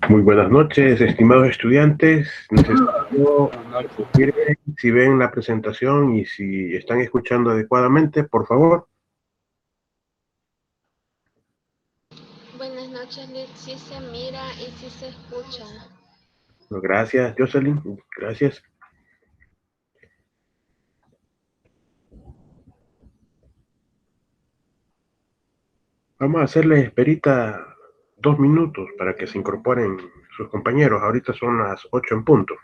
Muy buenas noches, estimados estudiantes. Necesito que confirmen si ven la presentación y si están escuchando adecuadamente, por favor. Buenas noches, Liz. Sí se mira y sí se escucha. Gracias, Jocelyn. Gracias. Vamos a hacerles esperita 2 minutos para que se incorporen sus compañeros. Ahorita son las 8 en punto.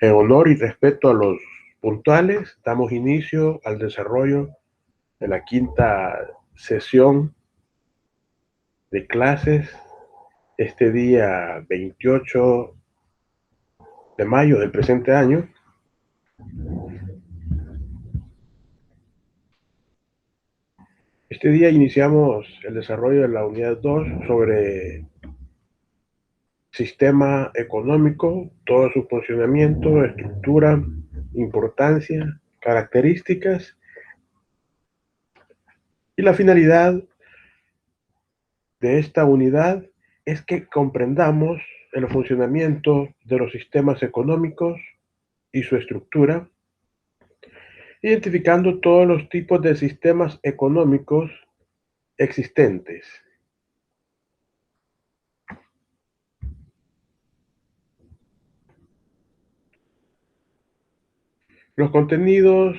En honor y respeto a los puntuales, damos inicio al desarrollo de la quinta sesión de clases este día 28 de mayo del presente año. Este día iniciamos el desarrollo de la unidad 2 sobre sistema económico, todo su funcionamiento, estructura, importancia, características y la finalidad de esta unidad es que comprendamos el funcionamiento de los sistemas económicos y su estructura, identificando todos los tipos de sistemas económicos existentes. Los contenidos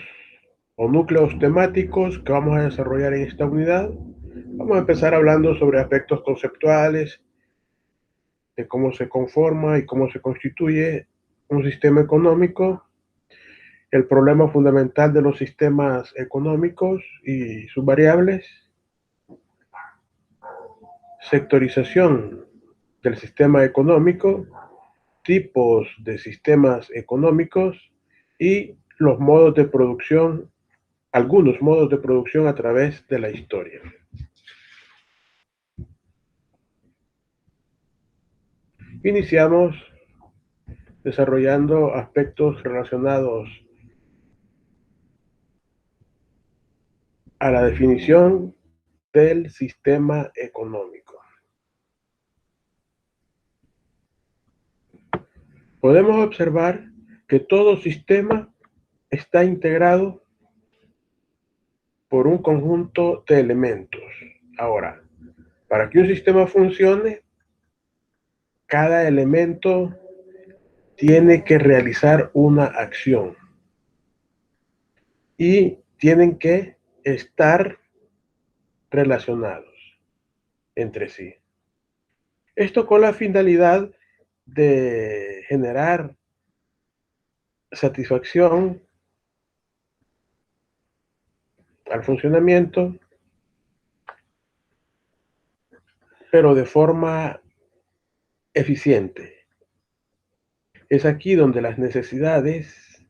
o núcleos temáticos que vamos a desarrollar en esta unidad, vamos a empezar hablando sobre aspectos conceptuales, de cómo se conforma y cómo se constituye un sistema económico, el problema fundamental de los sistemas económicos y sus variables, sectorización del sistema económico, tipos de sistemas económicos y los modos de producción, algunos modos de producción a través de la historia. Iniciamos desarrollando aspectos relacionados a la definición del sistema económico. Podemos observar que todo sistema está integrado por un conjunto de elementos. Ahora, para que un sistema funcione, cada elemento tiene que realizar una acción y tienen que estar relacionados entre sí. Esto con la finalidad de generar satisfacción al funcionamiento, pero de forma eficiente. Es aquí donde las necesidades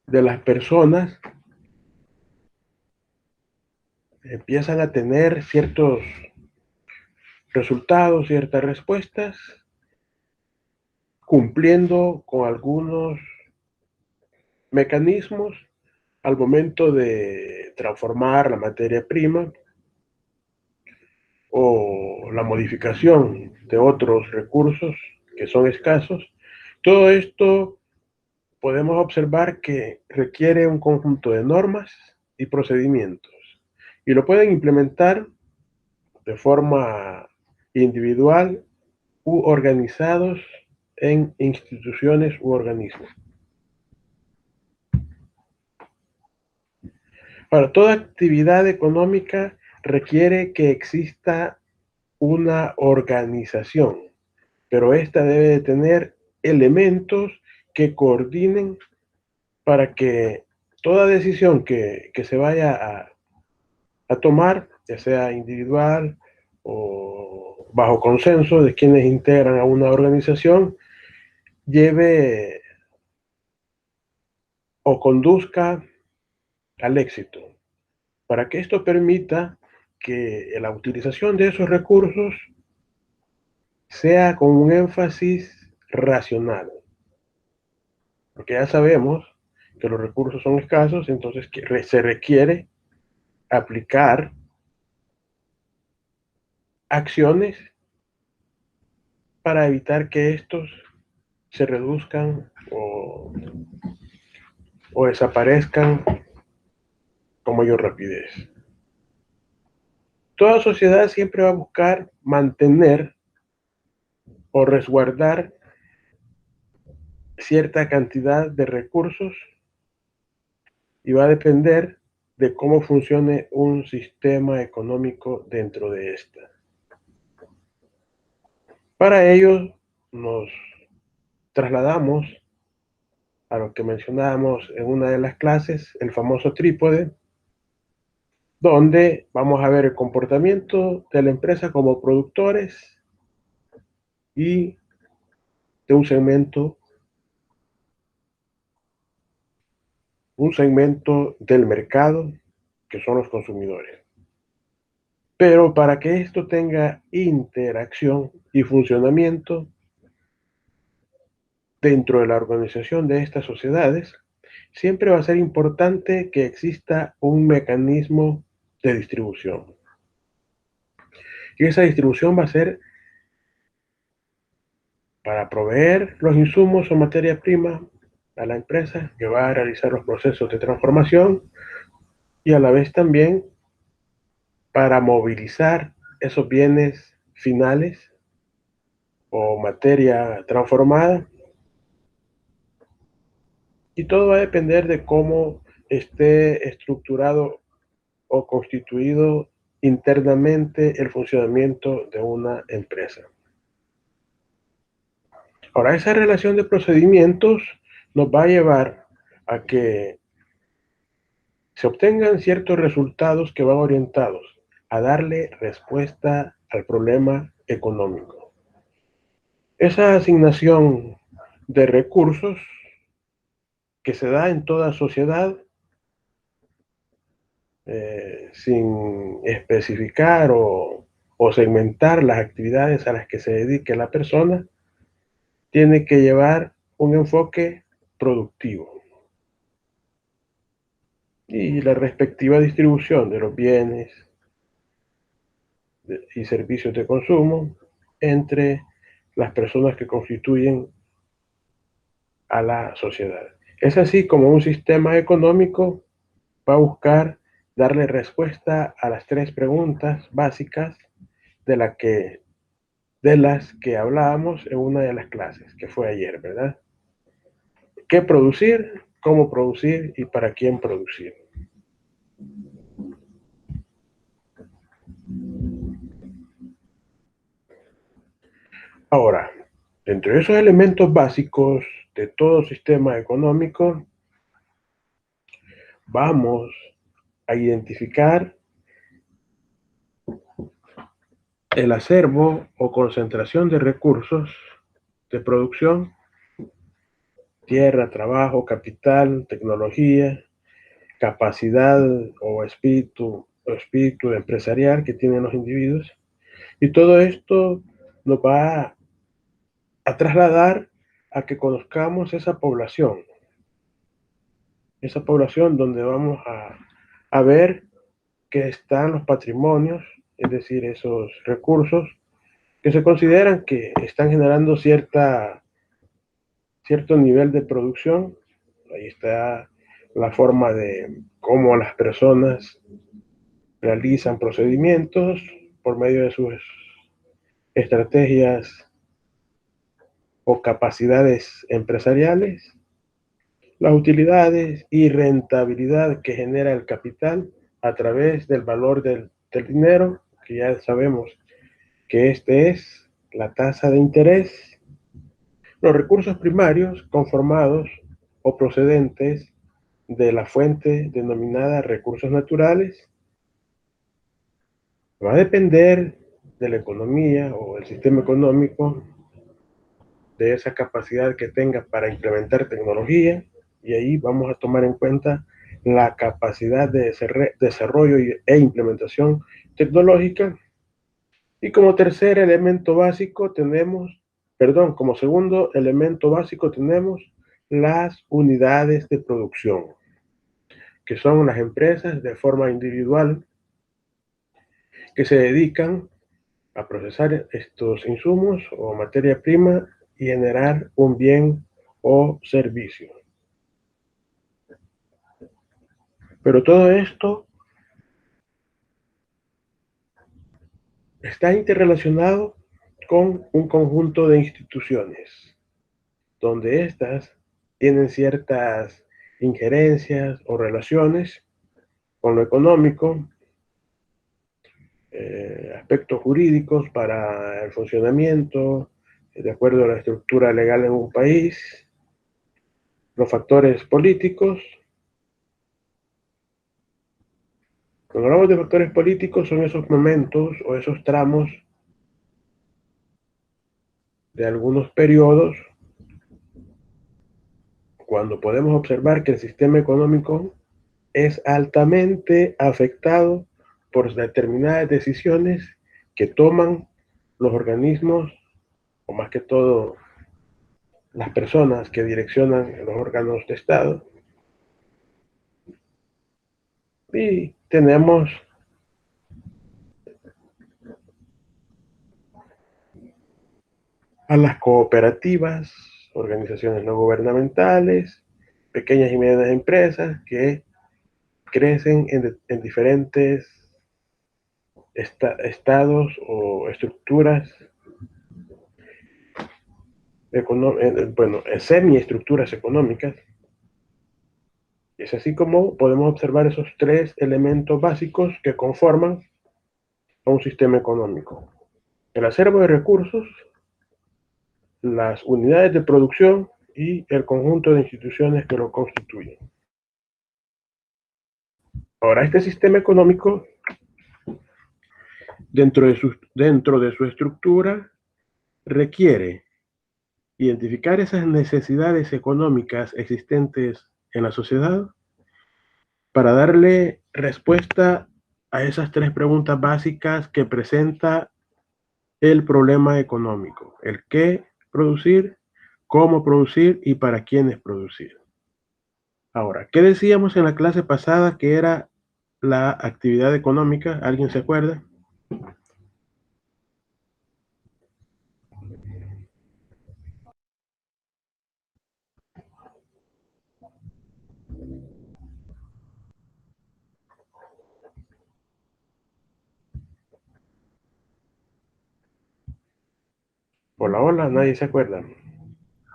de las personas empiezan a tener ciertos resultados, ciertas respuestas, cumpliendo con algunos mecanismos al momento de transformar la materia prima o la modificación de otros recursos que son escasos. Todo esto podemos observar que requiere un conjunto de normas y procedimientos y lo pueden implementar de forma individual u organizados en instituciones u organismos. Ahora, toda actividad económica requiere que exista una organización, pero esta debe de tener elementos que coordinen para que toda decisión que se vaya a tomar, ya sea individual o bajo consenso de quienes integran a una organización, lleve o conduzca al éxito. Para que esto permita que la utilización de esos recursos sea con un énfasis racional. Porque ya sabemos que los recursos son escasos, entonces se requiere aplicar acciones para evitar que estos se reduzcan o desaparezcan con mayor rapidez. Toda sociedad siempre va a buscar mantener o resguardar cierta cantidad de recursos y va a depender de cómo funcione un sistema económico dentro de esta. Para ello nos trasladamos a lo que mencionábamos en una de las clases, el famoso trípode, donde vamos a ver el comportamiento de la empresa como productores y de un segmento del mercado que son los consumidores. Pero para que esto tenga interacción y funcionamiento dentro de la organización de estas sociedades, siempre va a ser importante que exista un mecanismo de distribución. Y esa distribución va a ser para proveer los insumos o materia prima a la empresa que va a realizar los procesos de transformación y a la vez también para movilizar esos bienes finales o materia transformada. Y todo va a depender de cómo esté estructurado o constituido internamente el funcionamiento de una empresa. Ahora, esa relación de procedimientos nos va a llevar a que se obtengan ciertos resultados que van orientados a darle respuesta al problema económico. Esa asignación de recursos que se da en toda sociedad sin especificar o segmentar las actividades a las que se dedique la persona, tiene que llevar un enfoque productivo y la respectiva distribución de los bienes y servicios de consumo entre las personas que constituyen a la sociedad. Es así como un sistema económico va a buscar darle respuesta a las tres preguntas básicas de las que hablábamos en una de las clases, que fue ayer, ¿verdad? ¿Qué producir? ¿Cómo producir? ¿Y para quién producir? Ahora, dentro de esos elementos básicos de todo sistema económico, vamos a identificar el acervo o concentración de recursos de producción, tierra, trabajo, capital, tecnología, capacidad o espíritu empresarial que tienen los individuos. Y todo esto nos va a trasladar a que conozcamos esa población. esa población donde vamos a ver que están los patrimonios, es decir, esos recursos que se consideran que están generando cierto nivel de producción. Ahí está la forma de cómo las personas realizan procedimientos por medio de sus estrategias o capacidades empresariales, las utilidades y rentabilidad que genera el capital a través del valor del dinero, que ya sabemos que este es la tasa de interés, los recursos primarios conformados o procedentes de la fuente denominada recursos naturales. Va a depender de la economía o el sistema económico, de esa capacidad que tenga para implementar tecnología, y ahí vamos a tomar en cuenta la capacidad de desarrollo e implementación tecnológica. Y como tercer elemento básico tenemos, perdón, como segundo elemento básico tenemos las unidades de producción, que son las empresas de forma individual que se dedican a procesar estos insumos o materia prima y generar un bien o servicio. Pero todo esto está interrelacionado con un conjunto de instituciones, donde éstas tienen ciertas injerencias o relaciones con lo económico, aspectos jurídicos para el funcionamiento, de acuerdo a la estructura legal en un país, los factores políticos. Cuando hablamos de factores políticos son esos momentos o esos tramos de algunos periodos cuando podemos observar que el sistema económico es altamente afectado por determinadas decisiones que toman los organismos, o más que todo las personas que direccionan los órganos de Estado. Y tenemos a las cooperativas, organizaciones no gubernamentales, pequeñas y medianas empresas que crecen en diferentes estados o estructuras, bueno, semiestructuras económicas. Es así como podemos observar esos tres elementos básicos que conforman a un sistema económico: el acervo de recursos, las unidades de producción y el conjunto de instituciones que lo constituyen. Ahora, este sistema económico, dentro de su estructura, requiere identificar esas necesidades económicas existentes en la sociedad para darle respuesta a esas tres preguntas básicas que presenta el problema económico: el qué producir, cómo producir y para quiénes producir. Ahora, ¿qué decíamos en la clase pasada que era la actividad económica? ¿Alguien se acuerda? Hola, hola, nadie se acuerda.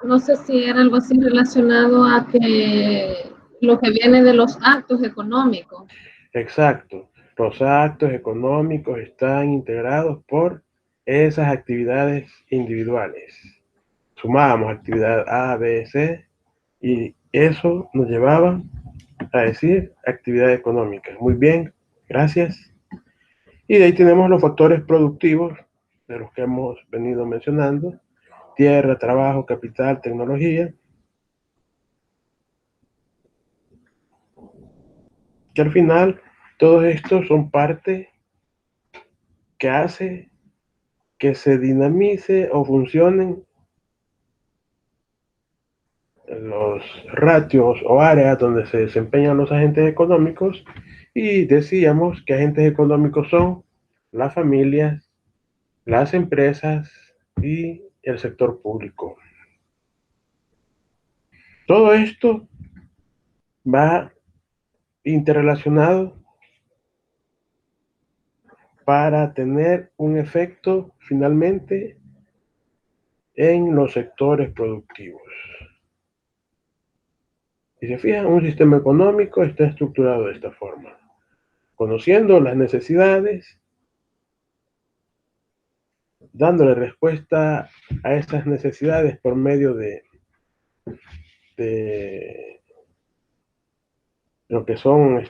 No sé si era algo así relacionado a que lo que viene de los actos económicos. Exacto. Los actos económicos están integrados por esas actividades individuales. Sumábamos actividad A, B, C, y eso nos llevaba a decir actividad económica. Muy bien, gracias. Y de ahí tenemos los factores productivos de los que hemos venido mencionando: tierra, trabajo, capital, tecnología, que al final todos estos son parte que hace que se dinamice o funcionen los ratios o áreas donde se desempeñan los agentes económicos, y decíamos que agentes económicos son las familias, las empresas y el sector público. Todo esto va interrelacionado para tener un efecto finalmente en los sectores productivos. Si se fijan, un sistema económico está estructurado de esta forma, conociendo las necesidades, dándole respuesta a esas necesidades por medio de lo que son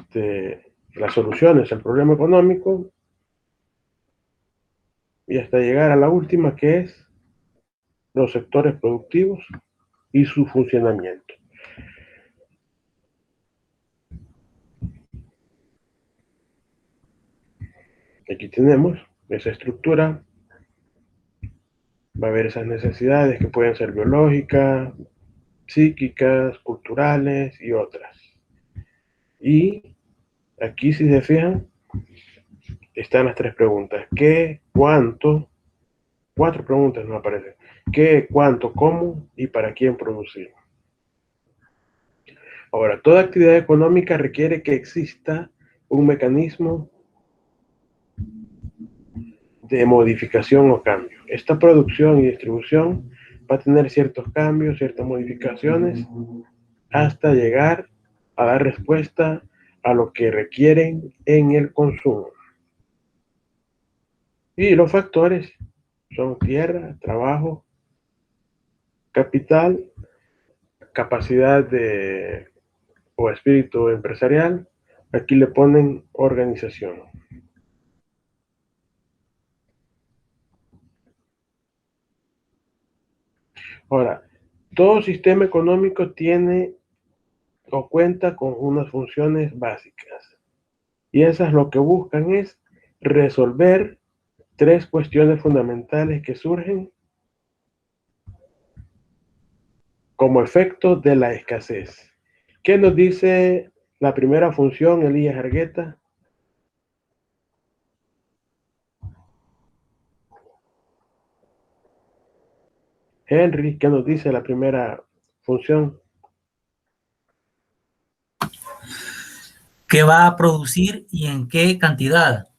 las soluciones al problema económico, y hasta llegar a la última, que es los sectores productivos y su funcionamiento. Aquí tenemos esa estructura. Va a haber esas necesidades que pueden ser biológicas, psíquicas, culturales y otras. Y aquí, si se fijan, están las tres preguntas. ¿Qué, cuánto? Cuatro preguntas nos aparecen. ¿Qué, cuánto, cómo y para quién producir? Ahora, toda actividad económica requiere que exista un mecanismo de modificación o cambio. Esta producción y distribución va a tener ciertos cambios, ciertas modificaciones, hasta llegar a dar respuesta a lo que requieren en el consumo. Y los factores son tierra, trabajo, capital, capacidad o espíritu empresarial. Aquí le ponen organización. Ahora, todo sistema económico tiene o cuenta con unas funciones básicas. Y esas lo que buscan es resolver tres cuestiones fundamentales que surgen como efecto de la escasez. ¿Qué nos dice la primera función, Elías Argueta? Henry, ¿qué nos dice la primera función? ¿Qué va a producir y en qué cantidad?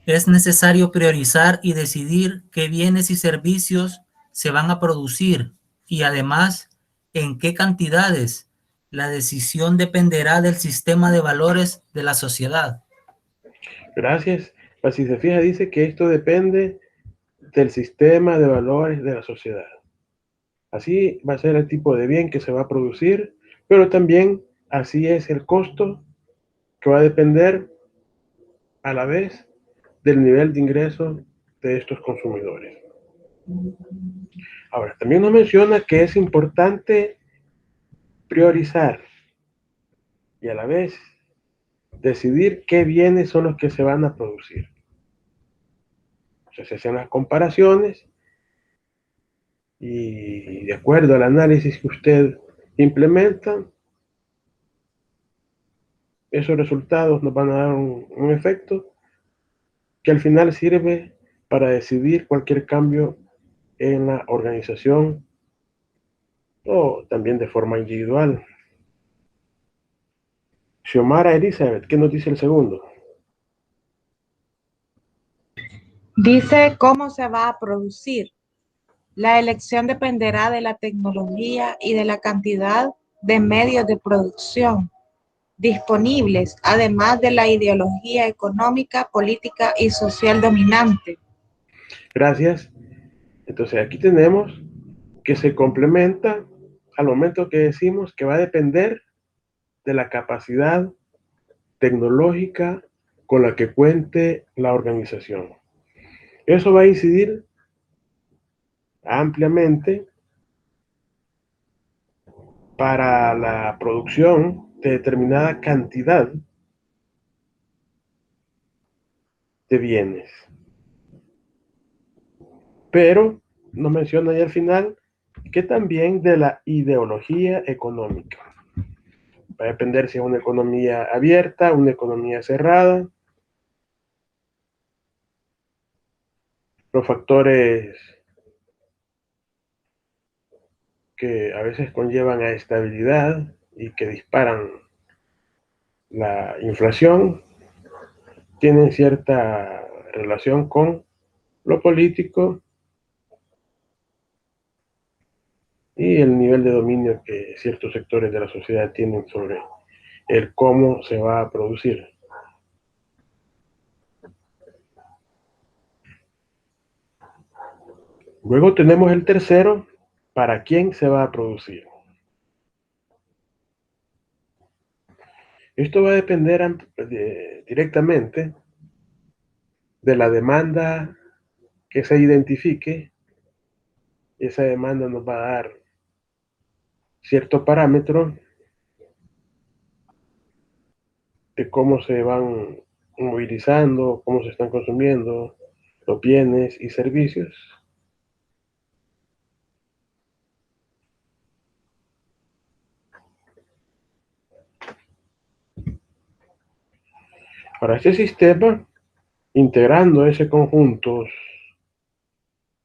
Es necesario priorizar y decidir qué bienes y servicios se van a producir y además en qué cantidades. La decisión dependerá del sistema de valores de la sociedad. Gracias. Pues si se fija, dice que esto depende del sistema de valores de la sociedad. Así va a ser el tipo de bien que se va a producir, pero también así es el costo, que va a depender a la vez del nivel de ingreso de estos consumidores. Ahora, también nos menciona que es importante priorizar y a la vez decidir qué bienes son los que se van a producir. O sea, se hacen las comparaciones y de acuerdo al análisis que usted implementa, esos resultados nos van a dar un efecto que al final sirve para decidir cualquier cambio en la organización o también de forma individual. Xiomara Elizabeth, ¿qué nos dice el segundo? Dice cómo se va a producir. La elección dependerá de la tecnología y de la cantidad de medios de producción disponibles, además de la ideología económica, política y social dominante. Gracias. Entonces aquí tenemos que se complementa al momento que decimos que va a depender de la capacidad tecnológica con la que cuente la organización. Eso va a incidir ampliamente para la producción de determinada cantidad de bienes. Pero nos menciona ahí al final que también de la ideología económica. Va a depender si es una economía abierta, una economía cerrada. Los factores que a veces conllevan a estabilidad y que disparan la inflación tienen cierta relación con lo político y el nivel de dominio que ciertos sectores de la sociedad tienen sobre el cómo se va a producir. Luego tenemos el tercero, ¿para quién se va a producir? Esto va a depender directamente de la demanda que se identifique. Esa demanda nos va a dar ciertos parámetros de cómo se van movilizando, cómo se están consumiendo los bienes y servicios. Para este sistema, integrando ese conjuntos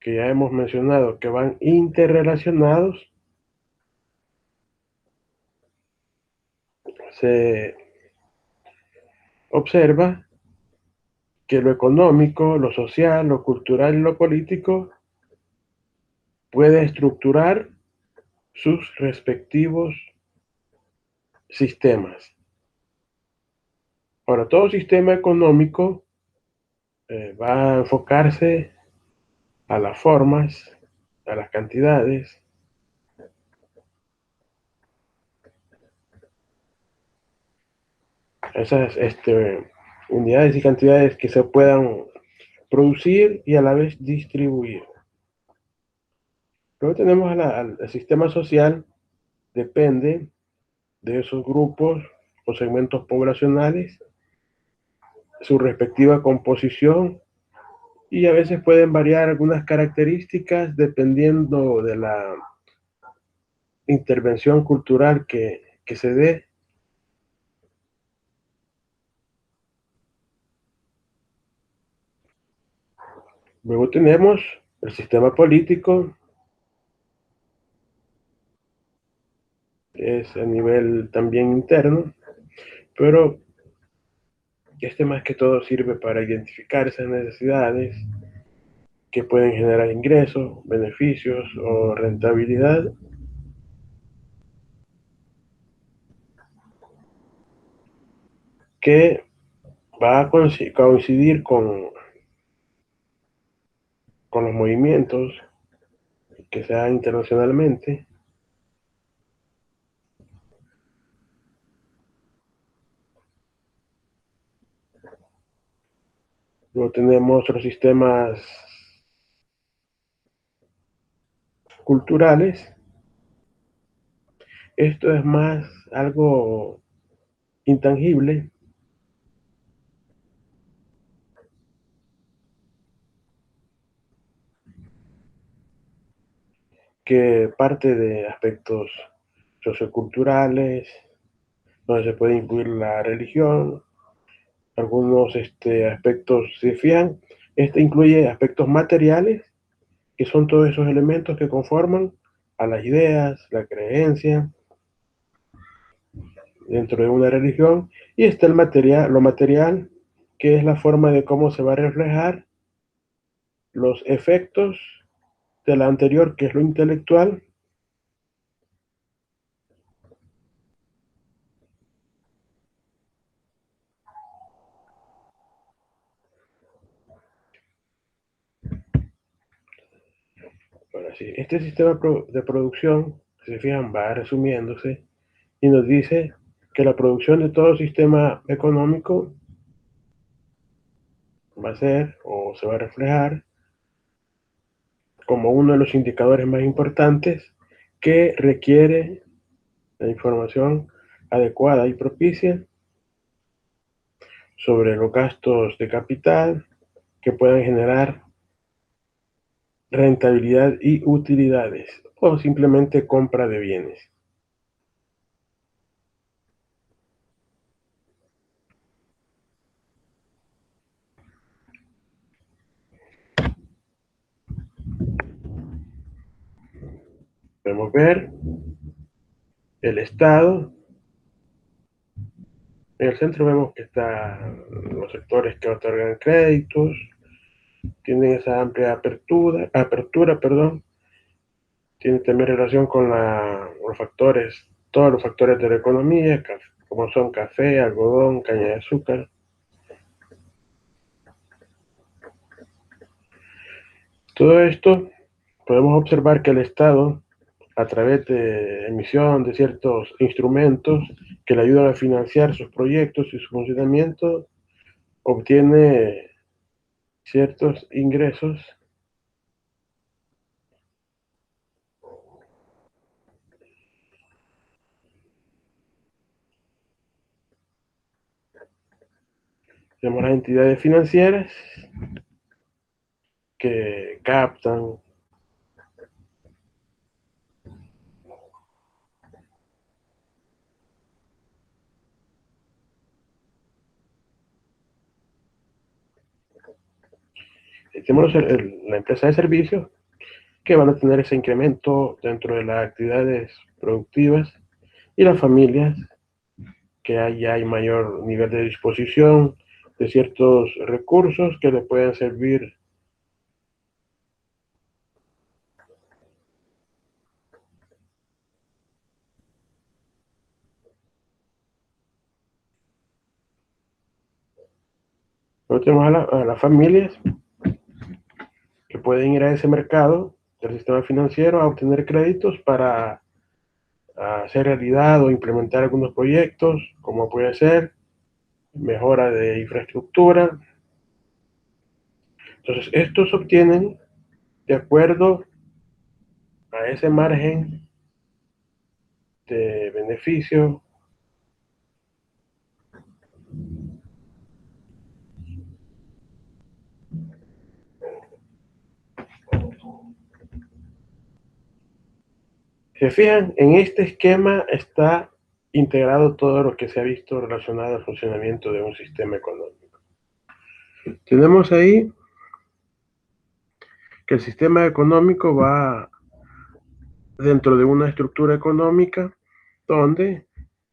que ya hemos mencionado que van interrelacionados, se observa que lo económico, lo social, lo cultural y lo político puede estructurar sus respectivos sistemas. Ahora, todo sistema económico va a enfocarse a las formas, a las cantidades, a esas unidades y cantidades que se puedan producir y a la vez distribuir. Luego tenemos al sistema social, depende de esos grupos o segmentos poblacionales, su respectiva composición, y a veces pueden variar algunas características dependiendo de la intervención cultural que se dé. Luego tenemos el sistema político, es a nivel también interno, pero este más que todo sirve para identificar esas necesidades que pueden generar ingresos, beneficios o rentabilidad. Que va a coincidir con los movimientos que se dan internacionalmente. Luego tenemos los sistemas culturales. Esto es más algo intangible, que parte de aspectos socioculturales, donde se puede incluir la religión, algunos aspectos se fijan. Este incluye aspectos materiales, que son todos esos elementos que conforman a las ideas, la creencia dentro de una religión, y está el material, lo material, que es la forma de cómo se va a reflejar los efectos de la anterior, que es lo intelectual. Ahora sí, este sistema de producción, si se fijan, va resumiéndose y nos dice que la producción de todo sistema económico va a ser o se va a reflejar como uno de los indicadores más importantes que requiere la información adecuada y propicia sobre los gastos de capital que puedan generar rentabilidad y utilidades, o simplemente compra de bienes. Podemos ver el Estado. En el centro vemos que están los sectores que otorgan créditos, tienen esa amplia apertura, perdón. Tiene también relación con los factores, todos los factores de la economía, como son café, algodón, caña de azúcar. Todo esto podemos observar que el Estado, a través de emisión de ciertos instrumentos que le ayudan a financiar sus proyectos y su funcionamiento, obtiene ciertos ingresos tenemos las entidades financieras que captan tenemos la empresa de servicios que van a tener ese incremento dentro de las actividades productivas y las familias que hay mayor nivel de disposición de ciertos recursos que le pueden servir Luego tenemos a las familias que pueden ir a ese mercado del sistema financiero a obtener créditos para hacer realidad o implementar algunos proyectos, como puede ser mejora de infraestructura. Entonces, estos obtienen de acuerdo a ese margen de beneficio se fijan, en este esquema está integrado todo lo que se ha visto relacionado al funcionamiento de un sistema económico. Tenemos ahí que el sistema económico va dentro de una estructura económica donde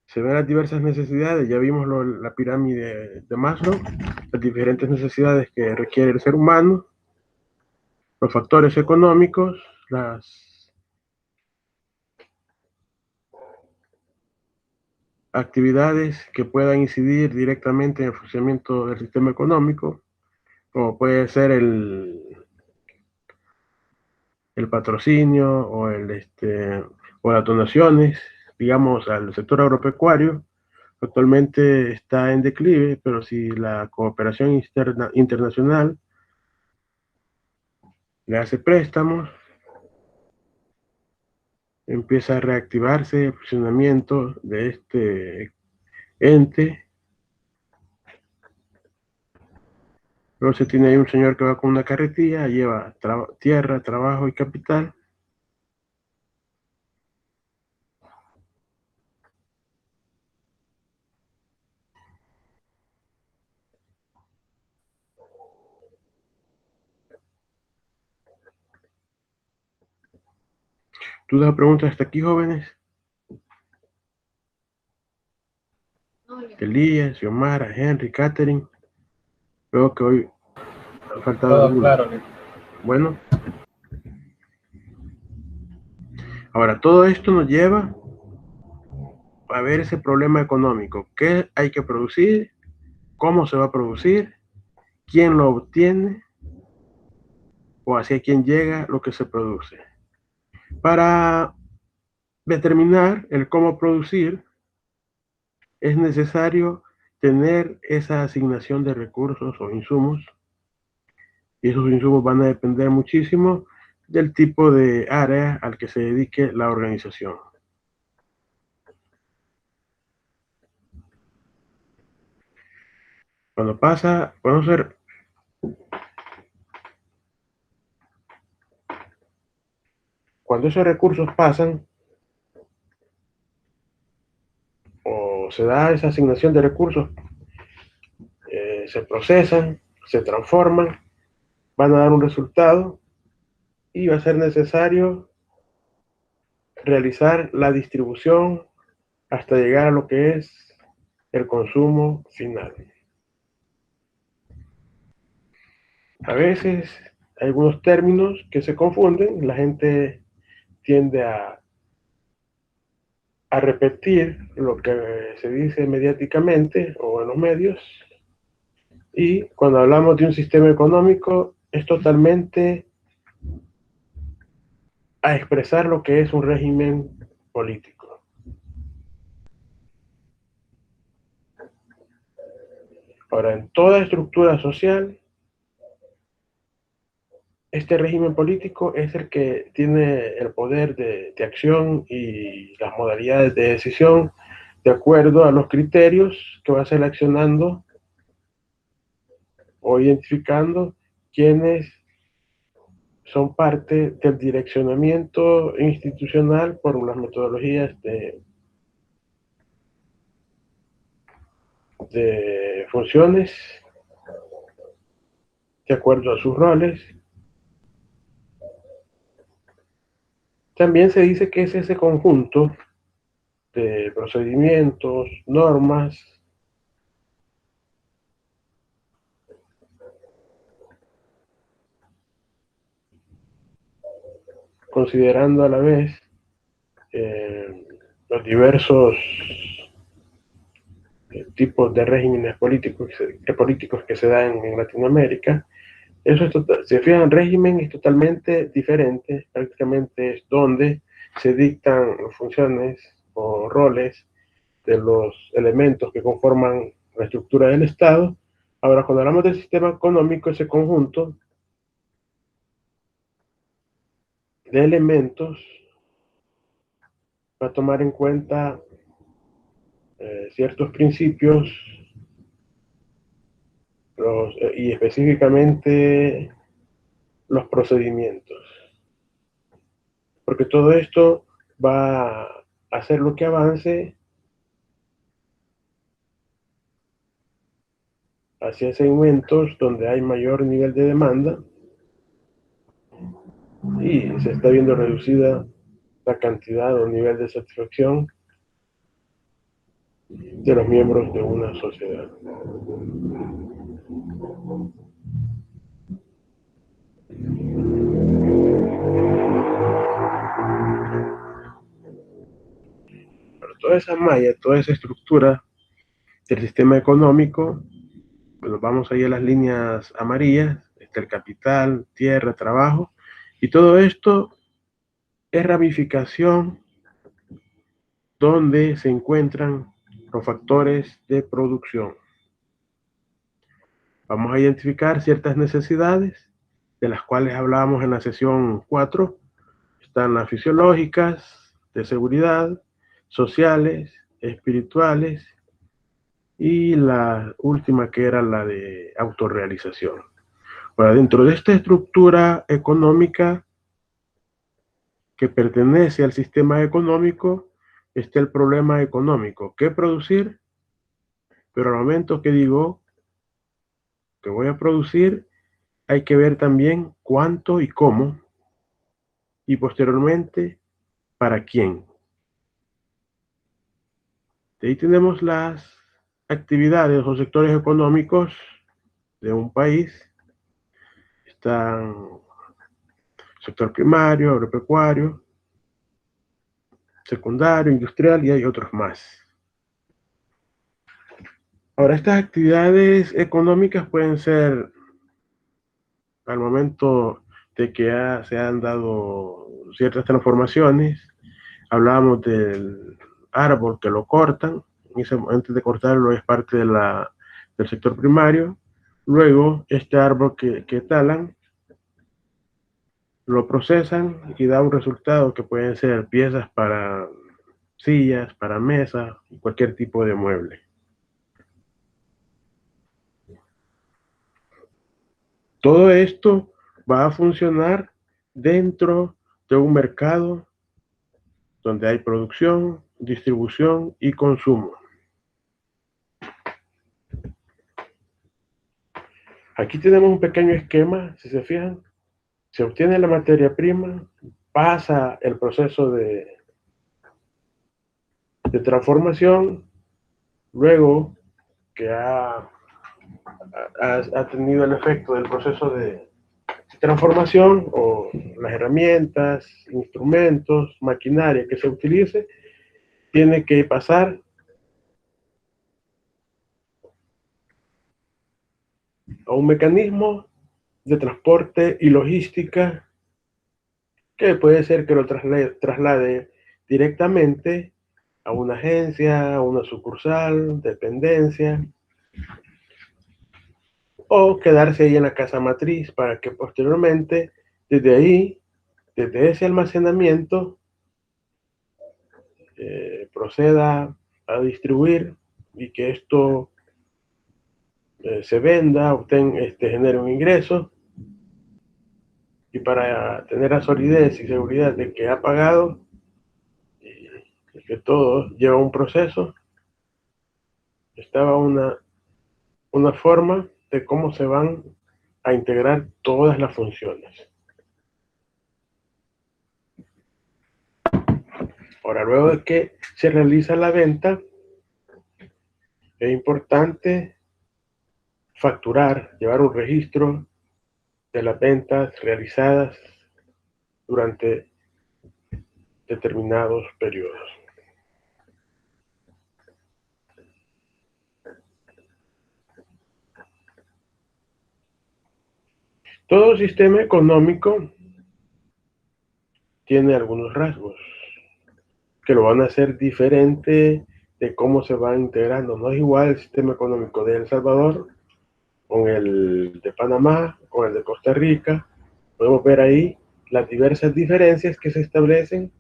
se ven las diversas necesidades. Ya vimos la pirámide de Maslow, las diferentes necesidades que requiere el ser humano, los factores económicos, las actividades que puedan incidir directamente en el funcionamiento del sistema económico, como puede ser el patrocinio o o las donaciones, digamos, al sector agropecuario. Actualmente está en declive, pero si la cooperación internacional le hace préstamos, empieza a reactivarse el funcionamiento de este ente. Luego se tiene ahí un señor que va con una carretilla, lleva tierra, trabajo y capital. ¿Dudas o preguntas hasta aquí, jóvenes? Elías, Xiomara, Henry, Catherine. Veo que hoy ha faltado alguno. Claro. Bueno. Ahora, todo esto nos lleva a ver ese problema económico. ¿Qué hay que producir? ¿Cómo se va a producir? ¿Quién lo obtiene? ¿O hacia quién llega lo que se produce? Para determinar el cómo producir, es necesario tener esa asignación de recursos o insumos. Y esos insumos van a depender muchísimo del tipo de área al que se dedique la organización. Cuando pasa, podemos ver Cuando esos recursos pasan o se da esa asignación de recursos, se procesan, se transforman, van a dar un resultado y va a ser necesario realizar la distribución hasta llegar a lo que es el consumo final. A veces hay algunos términos que se confunden, la gente tiende a repetir lo que se dice mediáticamente o en los medios, y cuando hablamos de un sistema económico es totalmente a expresar lo que es un régimen político. Ahora, en toda estructura social, este régimen político es el que tiene el poder de acción y las modalidades de decisión de acuerdo a los criterios que va seleccionando o identificando quienes son parte del direccionamiento institucional por las metodologías de funciones de acuerdo a sus roles. También se dice que es ese conjunto de procedimientos, normas, considerando a la vez los diversos tipos de regímenes políticos que se dan en Latinoamérica. Eso es se fijan, régimen es totalmente diferente, prácticamente es donde se dictan funciones o roles de los elementos que conforman la estructura del Estado. Ahora, cuando hablamos del sistema económico, ese conjunto de elementos va a tomar en cuenta ciertos principios y específicamente los procedimientos, porque todo esto va a hacer lo que avance hacia segmentos donde hay mayor nivel de demanda y se está viendo reducida la cantidad o nivel de satisfacción de los miembros de una sociedad. Pero toda esa malla, toda esa estructura del sistema económico, bueno, vamos ahí a las líneas amarillas, está el capital, tierra, trabajo, y todo esto es ramificación donde se encuentran los factores de producción. Vamos a identificar ciertas necesidades, de las cuales hablábamos en la sesión 4. Están las fisiológicas, de seguridad, sociales, espirituales, y la última que era la de autorrealización. Ahora, dentro de esta estructura económica que pertenece al sistema económico, está el problema económico. ¿Qué producir? Pero al momento que digo que voy a producir, hay que ver también cuánto y cómo, y posteriormente para quién. De ahí tenemos las actividades o sectores económicos de un país. Están sector primario, agropecuario, secundario, industrial, y hay otros más. Ahora, estas actividades económicas pueden ser, al momento de que se han dado ciertas transformaciones, hablábamos del árbol que lo cortan, antes de cortarlo es parte del sector primario. Luego, este árbol que talan, lo procesan y da un resultado que pueden ser piezas para sillas, para mesas, cualquier tipo de mueble. Todo esto va a funcionar dentro de un mercado donde hay producción, distribución y consumo. Aquí tenemos un pequeño esquema, si se fijan. Se obtiene la materia prima, pasa el proceso de transformación, luego que ha tenido el efecto del proceso de transformación o las herramientas, instrumentos, maquinaria que se utilice, tiene que pasar a un mecanismo de transporte y logística que puede ser que lo traslade directamente a una agencia, a una sucursal, dependencia, o quedarse ahí en la casa matriz para que posteriormente, desde ahí, desde ese almacenamiento, proceda a distribuir y que esto se venda, genere un ingreso, y para tener la solidez y seguridad de que ha pagado y que todo lleva un proceso, estaba una forma de cómo se van a integrar todas las funciones. Ahora, luego de que se realiza la venta, es importante facturar, llevar un registro de las ventas realizadas durante determinados periodos. Todo sistema económico tiene algunos rasgos que lo van a hacer diferente de cómo se va integrando. No es igual el sistema económico de El Salvador con el de Panamá, con el de Costa Rica. Podemos ver ahí las diversas diferencias que se establecen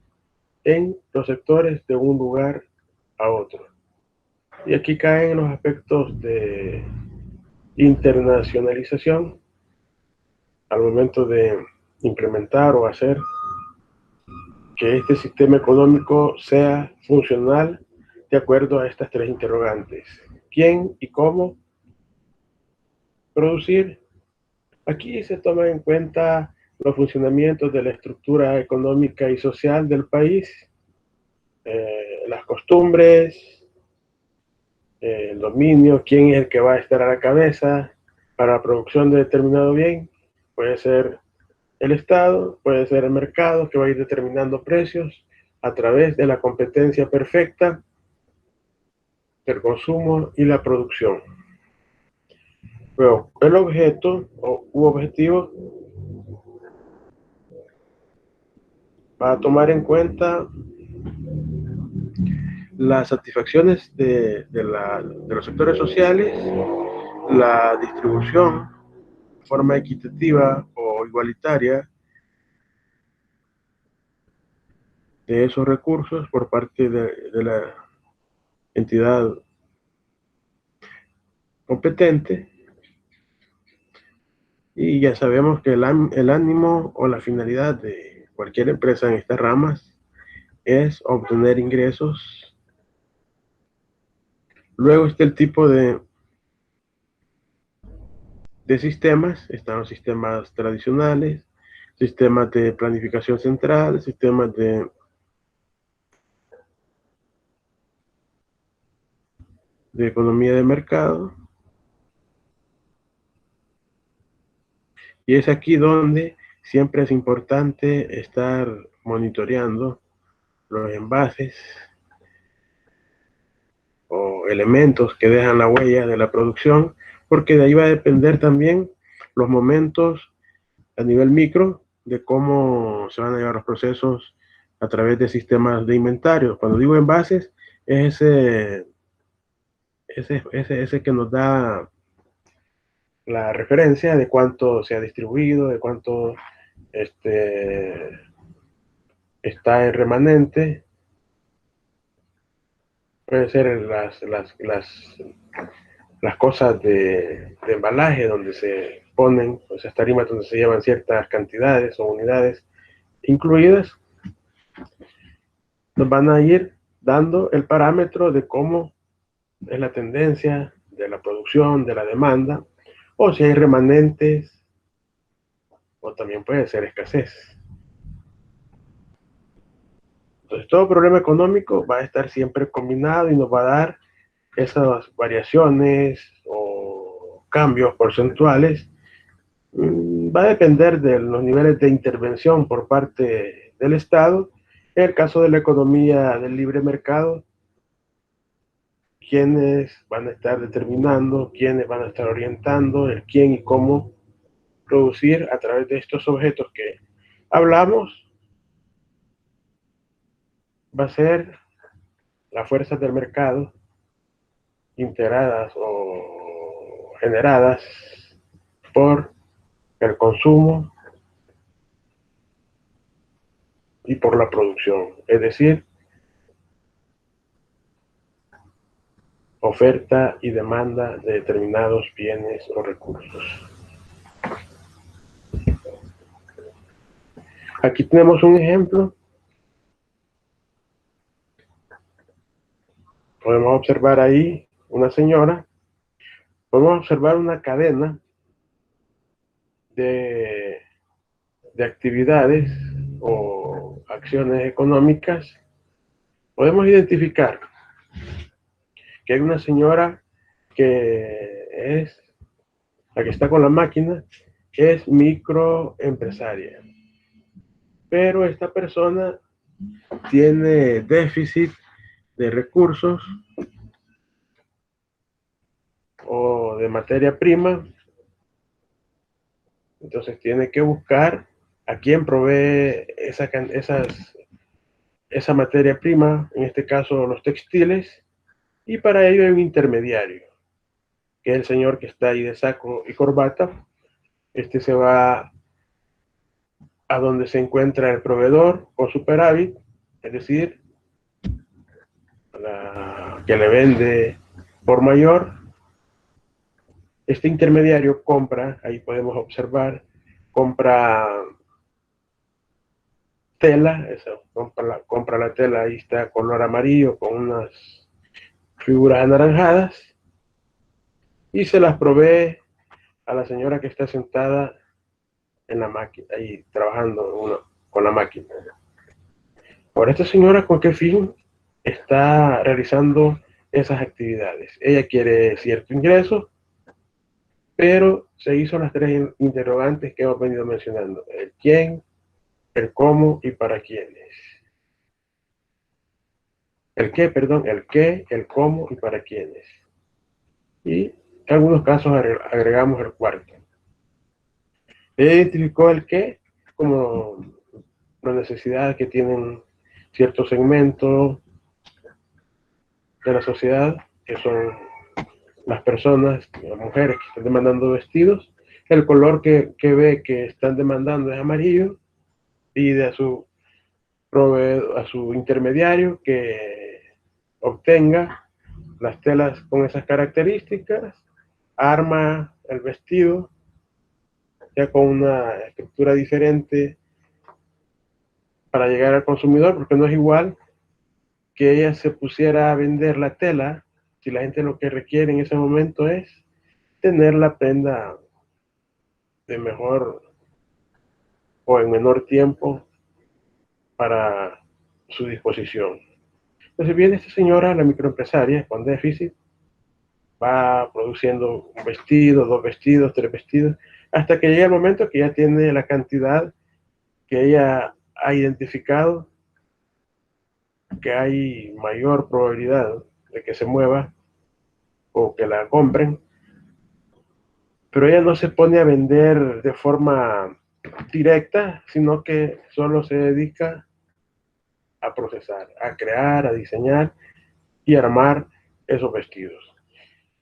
en los sectores de un lugar a otro. Y aquí caen los aspectos de internacionalización al momento de implementar o hacer que este sistema económico sea funcional de acuerdo a estas tres interrogantes. ¿Quién y cómo producir? Aquí se toman en cuenta los funcionamientos de la estructura económica y social del país, las costumbres, el dominio, quién es el que va a estar a la cabeza para la producción de determinado bien. Puede ser el Estado, puede ser el mercado que va a ir determinando precios a través de la competencia perfecta del consumo y la producción. Luego, el objeto u objetivo va a tomar en cuenta las satisfacciones de los sectores sociales, la distribución de forma equitativa o igualitaria de esos recursos por parte de la entidad competente. Y ya sabemos que el ánimo o la finalidad de cualquier empresa en estas ramas es obtener ingresos. Luego está el tipo de sistemas. Están los sistemas tradicionales, sistemas de planificación central, sistemas de economía de mercado. Y es aquí donde siempre es importante estar monitoreando los envases o elementos que dejan la huella de la producción, porque de ahí va a depender también los momentos a nivel micro de cómo se van a llevar los procesos a través de sistemas de inventario. Cuando digo envases, es ese que nos da la referencia de cuánto se ha distribuido, de cuánto está en remanente. Pueden ser las cosas de embalaje donde se ponen, esas tarimas donde se llevan ciertas cantidades o unidades incluidas, nos van a ir dando el parámetro de cómo es la tendencia de la producción, de la demanda, o si hay remanentes, o también puede ser escasez. Entonces, todo problema económico va a estar siempre combinado y nos va a dar esas variaciones o cambios porcentuales. Va a depender de los niveles de intervención por parte del Estado. En el caso de la economía del libre mercado, quiénes van a estar determinando, quiénes van a estar orientando el quién y cómo producir a través de estos objetos que hablamos, va a ser las fuerzas del mercado integradas o generadas por el consumo y por la producción, es decir, oferta y demanda de determinados bienes o recursos. Aquí tenemos un ejemplo. Podemos observar ahí una señora. Podemos observar una cadena de actividades o acciones económicas. Podemos identificar que hay una señora que es la que está con la máquina, es microempresaria. Pero esta persona tiene déficit de recursos o de materia prima. Entonces tiene que buscar a quién provee esa materia prima, en este caso los textiles, y para ello hay un intermediario, que es el señor que está ahí de saco y corbata. Este se va a donde se encuentra el proveedor o superávit, es decir, que le vende por mayor. Este intermediario compra, ahí podemos observar, compra tela, compra la tela, ahí está color amarillo con unas figuras anaranjadas, y se las provee a la señora que está sentada en la máquina, ahí trabajando con la máquina. Ahora, esta señora, ¿con qué fin está realizando esas actividades? Ella quiere cierto ingreso, pero se hizo las tres interrogantes que hemos venido mencionando: el quién, el cómo y para quiénes. El qué, perdón, el qué, el cómo y para quiénes. Y en algunos casos agregamos el cuarto. Ella identificó el qué como la necesidad que tienen ciertos segmentos de la sociedad, que son las personas, las mujeres que están demandando vestidos. El color que ve que están demandando es amarillo, pide a su proveedor, a su intermediario, que obtenga las telas con esas características, arma el vestido ya con una estructura diferente para llegar al consumidor, porque no es igual que ella se pusiera a vender la tela si la gente lo que requiere en ese momento es tener la prenda de mejor o en menor tiempo para su disposición. Entonces viene esta señora, la microempresaria, con déficit, va produciendo un vestido, dos vestidos, tres vestidos, hasta que llega el momento que ya tiene la cantidad que ella ha identificado, que hay mayor probabilidad de que se mueva o que la compren, pero ella no se pone a vender de forma directa, sino que solo se dedica a procesar, a crear, a diseñar y armar esos vestidos.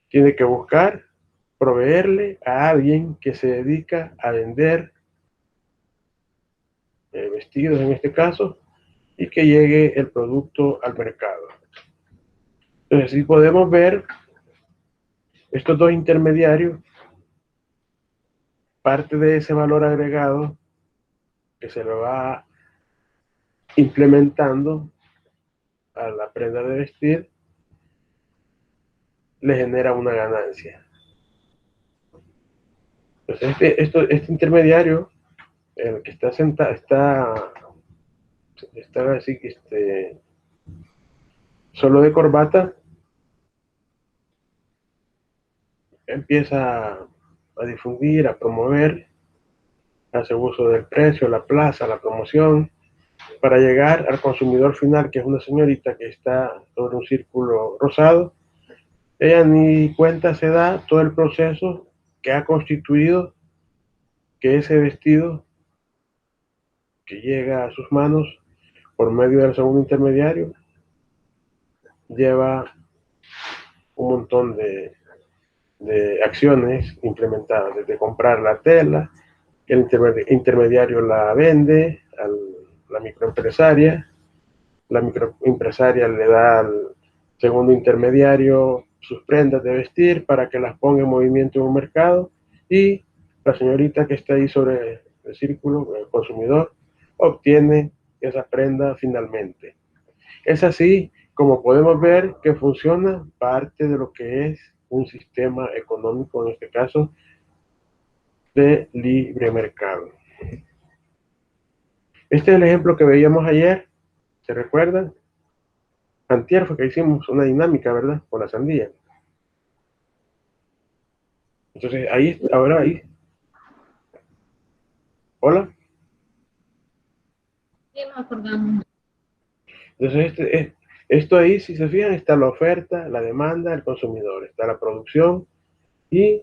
Tiene que buscar proveerle a alguien que se dedica a vender vestidos en este caso, y que llegue el producto al mercado. Entonces, si podemos ver, estos dos intermediarios, parte de ese valor agregado que se le va implementando a la prenda de vestir, le genera una ganancia. Entonces, este intermediario, el que está sentado, está así, solo de corbata, empieza a difundir, a promover, hace uso del precio, la plaza, la promoción, para llegar al consumidor final, que es una señorita que está sobre un círculo rosado. Ella ni cuenta se da todo el proceso que ha constituido que ese vestido que llega a sus manos por medio del segundo intermediario lleva un montón de acciones implementadas, desde comprar la tela, que el intermediario la vende a la microempresaria le da al segundo intermediario sus prendas de vestir para que las ponga en movimiento en un mercado, y la señorita que está ahí sobre el círculo, el consumidor, obtiene esa prenda finalmente. Es así como podemos ver que funciona parte de lo que es un sistema económico, en este caso, de libre mercado. Este es el ejemplo que veíamos ayer, ¿se recuerdan? Antier fue que hicimos una dinámica, ¿verdad? Con la sandía. Entonces, ahí, ahora ahí. Hola. Sí, nos acordamos. Entonces, esto ahí, si se fijan, está la oferta, la demanda, el consumidor, está la producción, y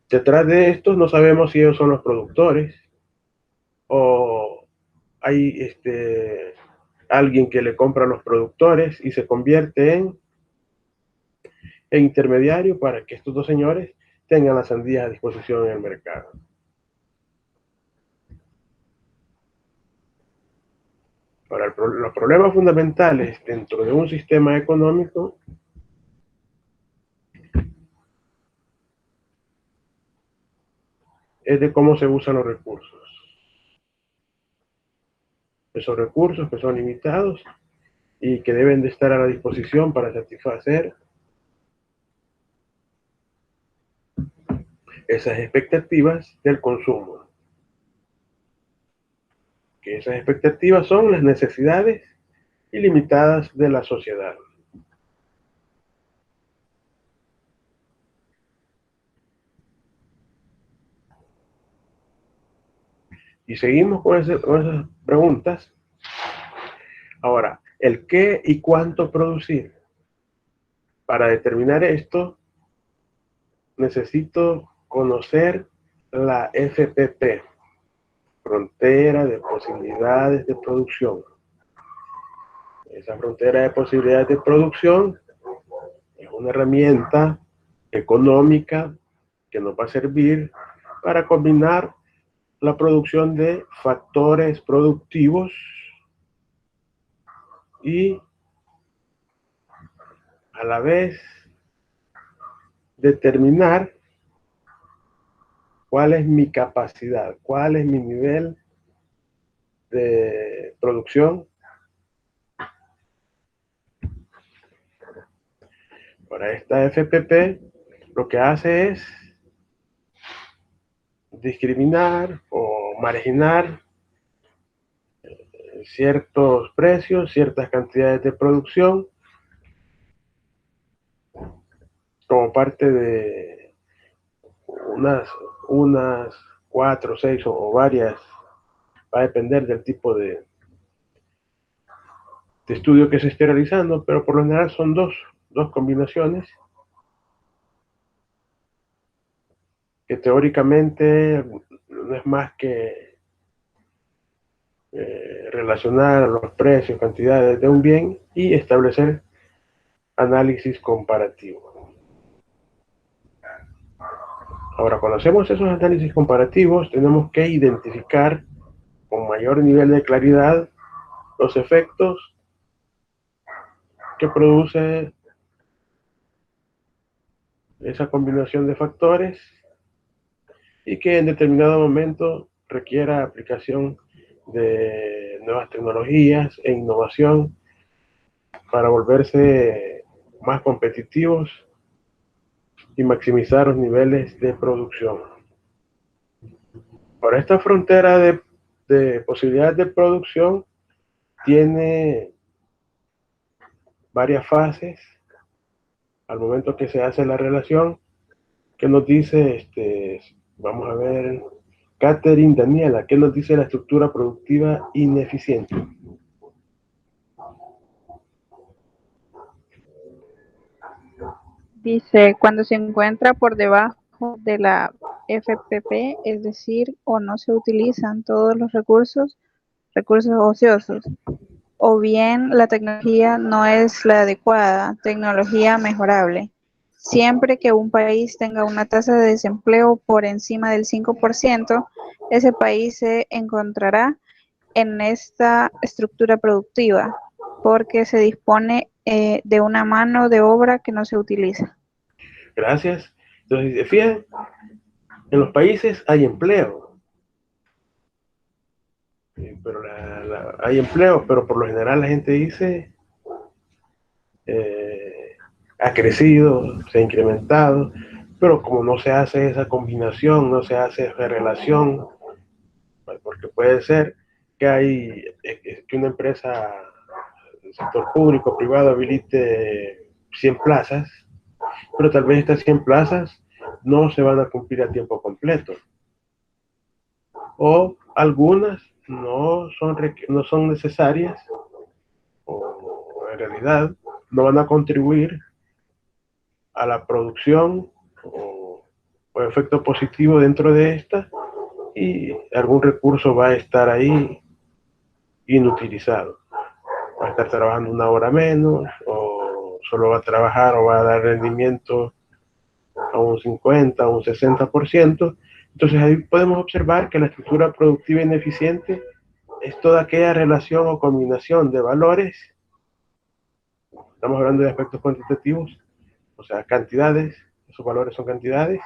detrás de esto no sabemos si ellos son los productores o hay alguien que le compra a los productores y se convierte en intermediario para que estos dos señores tengan las sandías a disposición en el mercado. Ahora, los problemas fundamentales dentro de un sistema económico es de cómo se usan los recursos. Esos recursos que son limitados y que deben de estar a la disposición para satisfacer esas expectativas del consumo. Que esas expectativas son las necesidades ilimitadas de la sociedad. Y seguimos con esas preguntas. Ahora, el qué y cuánto producir. Para determinar esto, necesito conocer la FPP, frontera de posibilidades de producción. Esa frontera de posibilidades de producción es una herramienta económica que nos va a servir para combinar la producción de factores productivos y a la vez determinar cuál es mi capacidad, cuál es mi nivel de producción. Para esta FPP lo que hace es discriminar o marginar ciertos precios, ciertas cantidades de producción como parte de unas 4, 6 o varias, va a depender del tipo de estudio que se esté realizando, pero por lo general son dos combinaciones que teóricamente no es más que relacionar los precios, cantidades de un bien y establecer análisis comparativo. Ahora, cuando hacemos esos análisis comparativos, tenemos que identificar con mayor nivel de claridad los efectos que produce esa combinación de factores y que en determinado momento requiera aplicación de nuevas tecnologías e innovación para volverse más competitivos y maximizar los niveles de producción. Ahora, esta frontera de posibilidades de producción tiene varias fases al momento que se hace la relación, que nos dice, vamos a ver, Catherine Daniela, ¿qué nos dice la estructura productiva ineficiente? Dice, cuando se encuentra por debajo de la FPP, es decir, o no se utilizan todos los recursos ociosos, o bien la tecnología no es la adecuada, tecnología mejorable. Siempre que un país tenga una tasa de desempleo por encima del 5%, ese país se encontrará en esta estructura productiva, porque se dispone de una mano de obra que no se utiliza. Gracias. Entonces, si se fijan, en los países hay empleo. Pero hay empleo, pero por lo general la gente dice ha crecido, se ha incrementado, pero como no se hace esa combinación, no se hace esa relación, porque puede ser que una empresa del sector público, privado, habilite 100 plazas, pero tal vez estas 100 plazas no se van a cumplir a tiempo completo. O algunas no son necesarias, o en realidad no van a contribuir a la producción o efecto positivo dentro de esta, y algún recurso va a estar ahí inutilizado. Va a estar trabajando una hora menos, o solo va a trabajar o va a dar rendimiento a un 50, a un 60%. Entonces ahí podemos observar que la estructura productiva ineficiente es toda aquella relación o combinación de valores. Estamos hablando de aspectos cuantitativos, o sea, cantidades, esos valores son cantidades,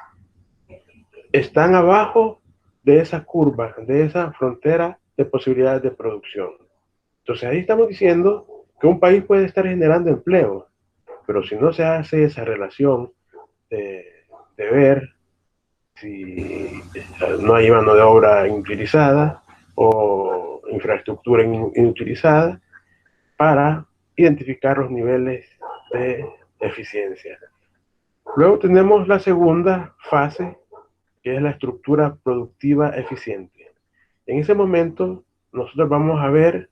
están abajo de esa curva, de esa frontera de posibilidades de producción. Entonces ahí estamos diciendo que un país puede estar generando empleo, pero si no se hace esa relación de ver si no hay mano de obra inutilizada o infraestructura inutilizada para identificar los niveles de eficiencia. Luego tenemos la segunda fase, que es la estructura productiva eficiente. En ese momento nosotros vamos a ver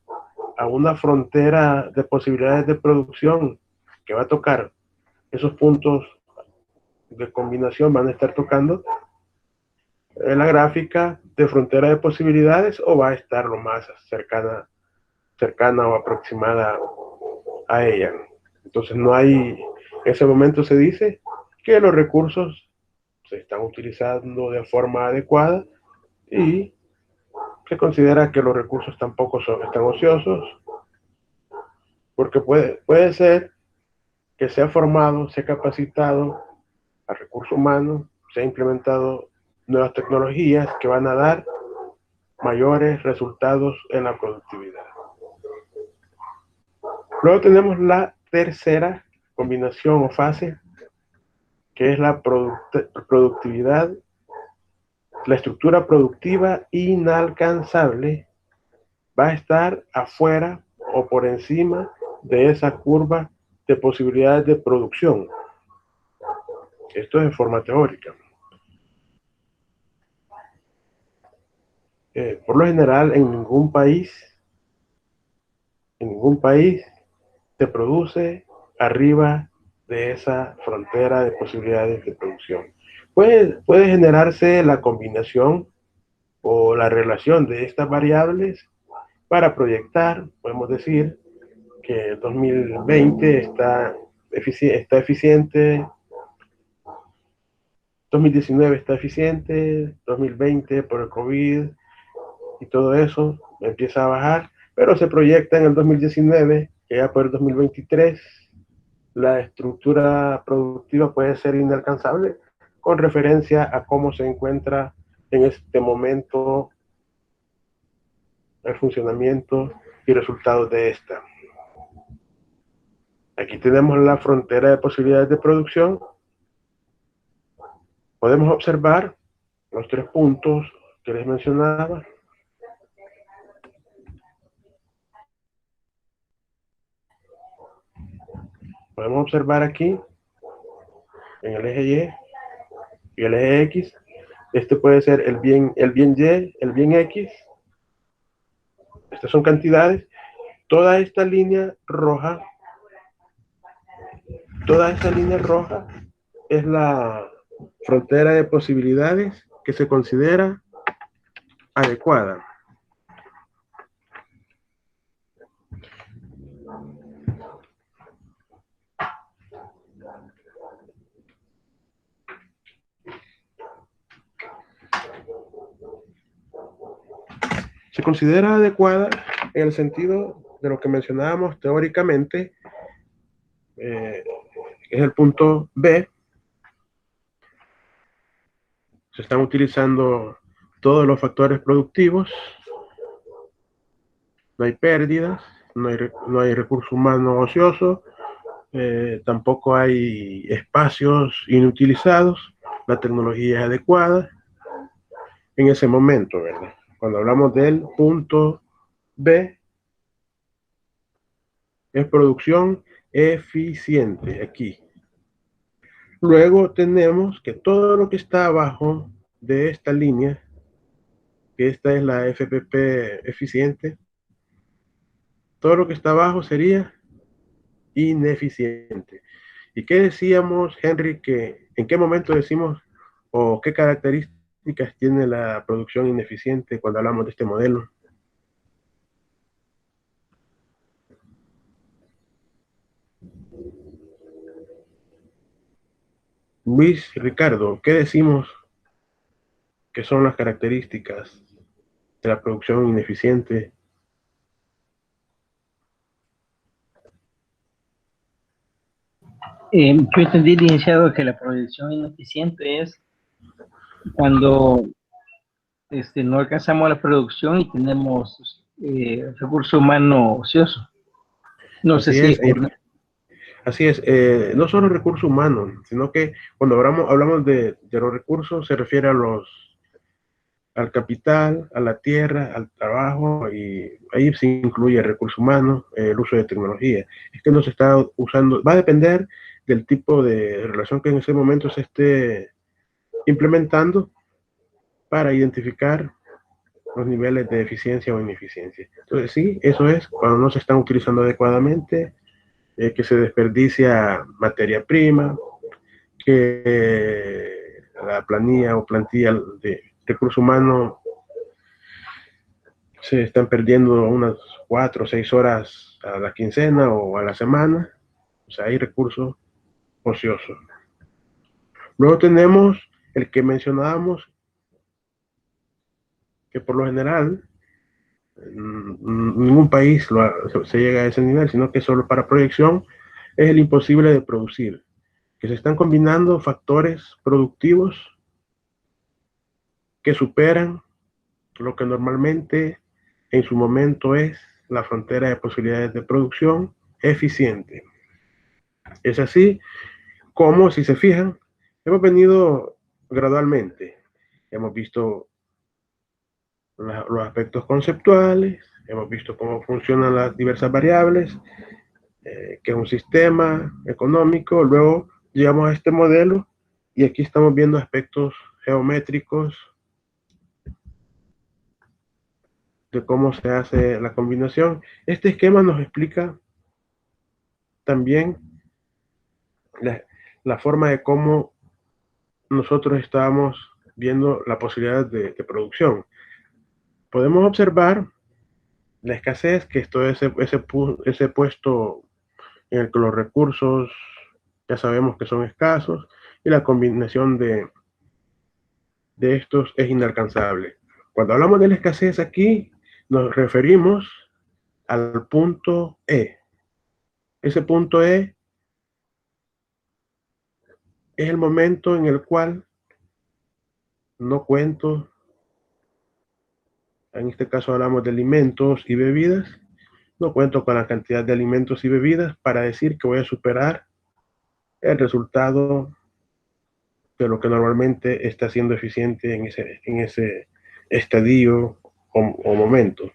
a una frontera de posibilidades de producción que va a tocar esos puntos de combinación, van a estar tocando la gráfica de frontera de posibilidades, o va a estar lo más cercana o aproximada a ella. Entonces en ese momento se dice que los recursos se están utilizando de forma adecuada y se considera que los recursos tampoco están ociosos, porque puede ser que se ha formado, se ha capacitado al recurso humano, se ha implementado nuevas tecnologías que van a dar mayores resultados en la productividad. Luego tenemos la tercera combinación o fase, que es la productividad, la estructura productiva inalcanzable. Va a estar afuera o por encima de esa curva de posibilidades de producción. Esto es de forma teórica. Por lo general, en ningún país se produce arriba de esa frontera de posibilidades de producción. Puede generarse la combinación o la relación de estas variables para proyectar. Podemos decir que 2020 está eficiente, 2019 está eficiente, 2020 por el COVID y todo eso empieza a bajar, pero se proyecta en el 2019 que ya por el 2023 la estructura productiva puede ser inalcanzable, con referencia a cómo se encuentra en este momento el funcionamiento y resultados de esta. Aquí tenemos la frontera de posibilidades de producción. Podemos observar los 3 puntos que les mencionaba. Podemos observar aquí en el eje Y y el eje X. Este puede ser el bien Y, el bien X. Estas son cantidades. Toda esta línea roja es la frontera de posibilidades que se considera adecuada. Se considera adecuada en el sentido de lo que mencionábamos teóricamente, es el punto B. Se están utilizando todos los factores productivos, no hay pérdidas, no hay recurso humano ocioso, tampoco hay espacios inutilizados, la tecnología es adecuada en ese momento, ¿verdad? Cuando hablamos del punto B, es producción eficiente aquí. Luego tenemos que todo lo que está abajo de esta línea, que esta es la FPP eficiente, todo lo que está abajo sería ineficiente. ¿Y qué decíamos, Henry, que en qué momento decimos o qué características tiene la producción ineficiente cuando hablamos de este modelo? Luis, Ricardo, ¿qué decimos que son las características de la producción ineficiente? Yo entendí, licenciado, que la producción ineficiente es cuando no alcanzamos la producción y tenemos recurso humano ocioso. No Así sé es, si... así es, no solo recursos humanos, sino que cuando hablamos de los recursos se refiere al capital, a la tierra, al trabajo, y ahí se incluye el recurso humano, el uso de tecnología. Es que no se está usando, va a depender del tipo de relación que en ese momento se esté implementando para identificar los niveles de eficiencia o ineficiencia. Entonces sí, eso es cuando no se están utilizando adecuadamente, que se desperdicia materia prima, que la planilla o plantilla de recursos humanos se están perdiendo unas 4 o 6 horas a la quincena o a la semana. O sea, hay recursos ociosos. Luego tenemos el que mencionábamos, que por lo general ningún país se llega a ese nivel, sino que solo para proyección es el imposible de producir, que se están combinando factores productivos que superan lo que normalmente en su momento es la frontera de posibilidades de producción eficiente. Es así como, si se fijan, hemos venido gradualmente. Hemos visto los aspectos conceptuales, hemos visto cómo funcionan las diversas variables, que es un sistema económico. Luego llegamos a este modelo y aquí estamos viendo aspectos geométricos de cómo se hace la combinación. Este esquema nos explica también la forma de cómo nosotros estábamos viendo la posibilidad de producción. Podemos observar la escasez, que esto es ese puesto en el que los recursos ya sabemos que son escasos y la combinación de estos es inalcanzable. Cuando hablamos de la escasez aquí, nos referimos al punto E. Ese punto E es el momento en el cual no cuento En este caso hablamos de alimentos y bebidas. No cuento con la cantidad de alimentos y bebidas para decir que voy a superar el resultado de lo que normalmente está siendo eficiente en ese estadio o momento.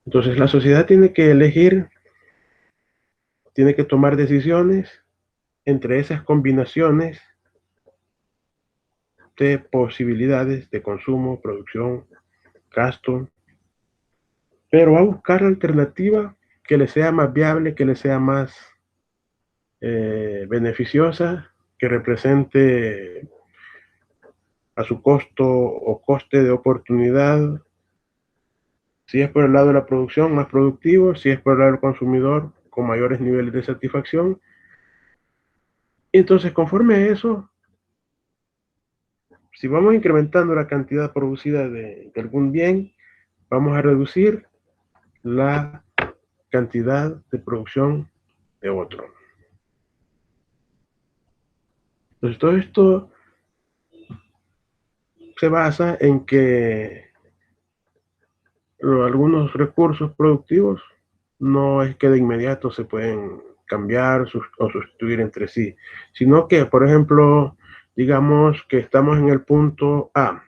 Entonces la sociedad tiene que elegir, tiene que tomar decisiones entre esas combinaciones de posibilidades de consumo, producción, gasto, pero va a buscar la alternativa que le sea más viable, que le sea más beneficiosa, que represente a su costo o coste de oportunidad. Si es por el lado de la producción, más productivo; si es por el lado del consumidor, con mayores niveles de satisfacción. Y entonces, conforme a eso, si vamos incrementando la cantidad producida de algún bien, vamos a reducir la cantidad de producción de otro. Entonces, todo esto se basa en que algunos recursos productivos no es que de inmediato se pueden cambiar o sustituir entre sí, sino que, por ejemplo, digamos que estamos en el punto A.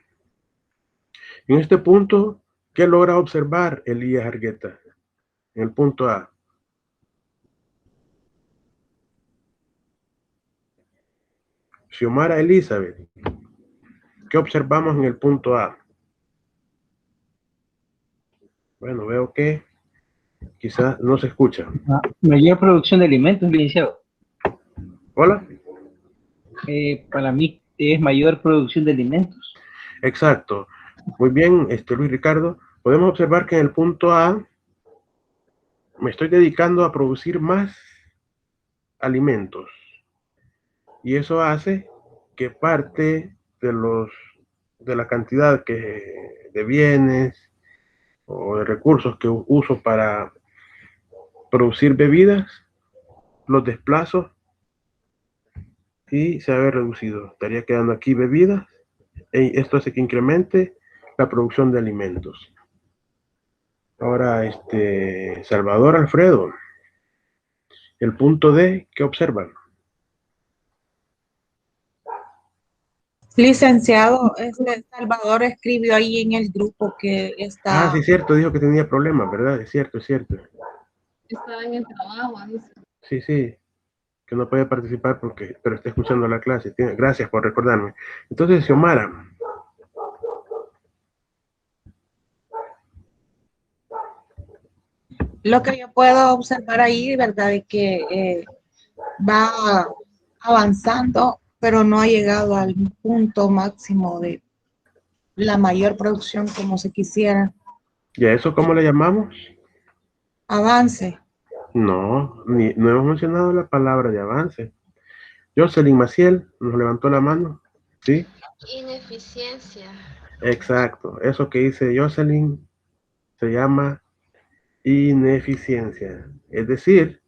En este punto, ¿qué logra observar Elías Argueta? En el punto A. Xiomara Elizabeth, ¿qué observamos en el punto A? Bueno, veo que quizás no se escucha. Mayor producción de alimentos, licenciado. ¿Hola? Para mí es mayor producción de alimentos. Exacto. Muy bien, Luis Ricardo. Podemos observar que en el punto A me estoy dedicando a producir más alimentos. Y eso hace que parte de la cantidad de bienes o de recursos que uso para producir bebidas, los desplazo y se ha reducido. Estaría quedando aquí bebidas, y esto hace que incremente la producción de alimentos. Ahora, Salvador Alfredo, el punto D, ¿qué observan? Licenciado, Salvador escribió ahí en el grupo que Ah, está. sí, es cierto, dijo que tenía problemas, ¿verdad? Es cierto, es cierto. Estaba en el trabajo, dice. Sí, sí, que no puede participar pero está escuchando la clase. Gracias por recordarme. Entonces, Xiomara. Lo que yo puedo observar ahí, ¿verdad? Es que va avanzando, pero no ha llegado al punto máximo de la mayor producción como se quisiera. ¿Y a eso cómo le llamamos? Avance. No, no hemos mencionado la palabra de avance. Jocelyn Maciel nos levantó la mano, ¿sí? Ineficiencia. Exacto, eso que dice Jocelyn se llama ineficiencia. Es decir,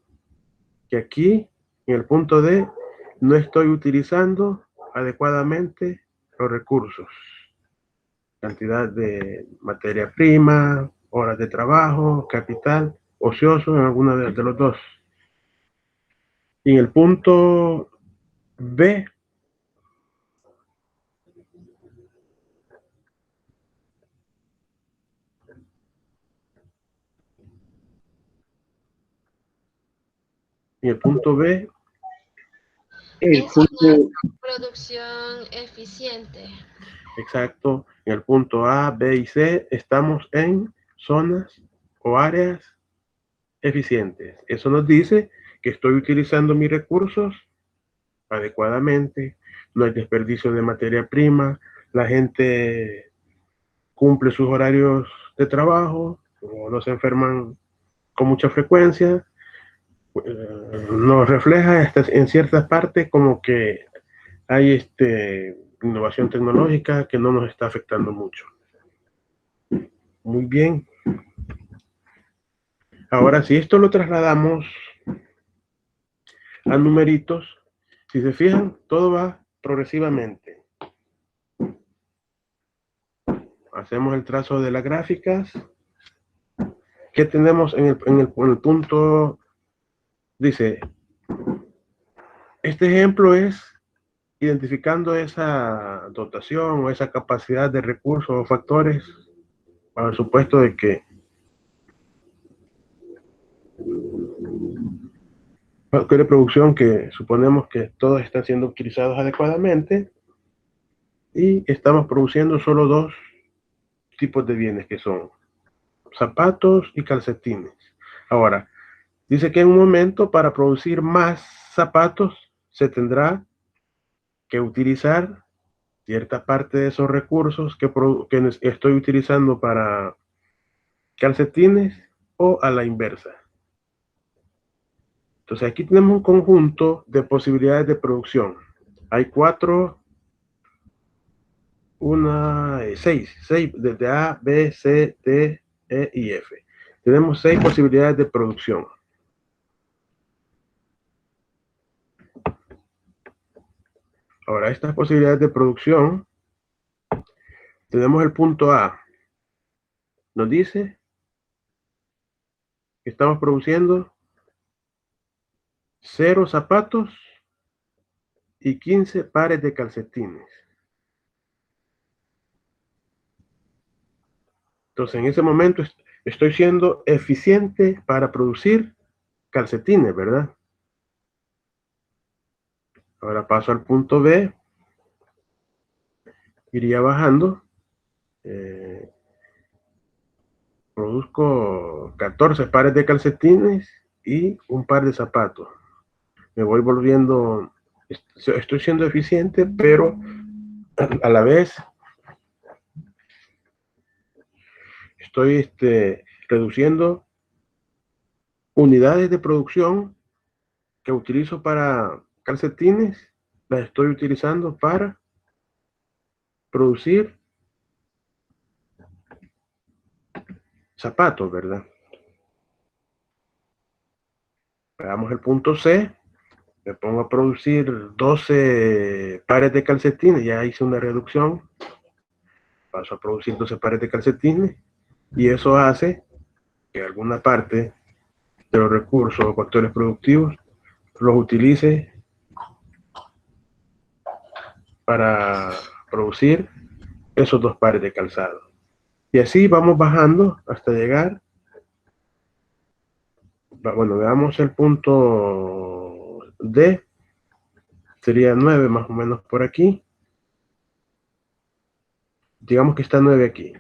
que aquí, en el punto D, no estoy utilizando adecuadamente los recursos. Cantidad de materia prima, horas de trabajo, capital, ocioso en alguna de los dos. Y en el punto B, el Es una producción eficiente. exacto, en el punto A, B y C estamos en zonas o áreas eficientes. Eso nos dice que estoy utilizando mis recursos adecuadamente, no hay desperdicio de materia prima, la gente cumple sus horarios de trabajo, o no se enferman con mucha frecuencia. Nos refleja en ciertas partes como que hay innovación tecnológica que no nos está afectando mucho. Muy bien. Ahora, si esto lo trasladamos a numeritos, si se fijan, todo va progresivamente. hacemos el trazo de las gráficas. ¿Qué tenemos en el punto? Dice, este ejemplo es identificando esa dotación o esa capacidad de recursos o factores para el supuesto de que factores de producción que suponemos que todos están siendo utilizados adecuadamente y estamos produciendo solo dos tipos de bienes que son zapatos y calcetines. Ahora, dice que en un momento para producir más zapatos se tendrá que utilizar cierta parte de esos recursos que estoy utilizando para calcetines o a la inversa. Entonces aquí tenemos un conjunto de posibilidades de producción. Hay seis, desde A, B, C, D, E y F. Tenemos 6 posibilidades de producción. Ahora, estas posibilidades de producción, tenemos el punto A. Nos dice que estamos produciendo 0 zapatos y 15 pares de calcetines. Entonces, en ese momento estoy siendo eficiente para producir calcetines, ¿verdad? Ahora paso al punto B. Iría bajando. Produzco 14 pares de calcetines y un par de zapatos. Me voy volviendo, estoy siendo eficiente, pero a la vez estoy reduciendo unidades de producción que utilizo para calcetines, las estoy utilizando para producir zapatos, ¿verdad? Veamos el punto C. Me pongo a producir 12 pares de calcetines, ya hice una reducción. Paso a producir 12 pares de calcetines y eso hace que alguna parte de los recursos o factores productivos los utilice para producir esos 2 pares de calzado. Y así vamos bajando hasta llegar. Bueno, veamos el punto D. Sería 9 más o menos por aquí. Digamos que está 9 aquí.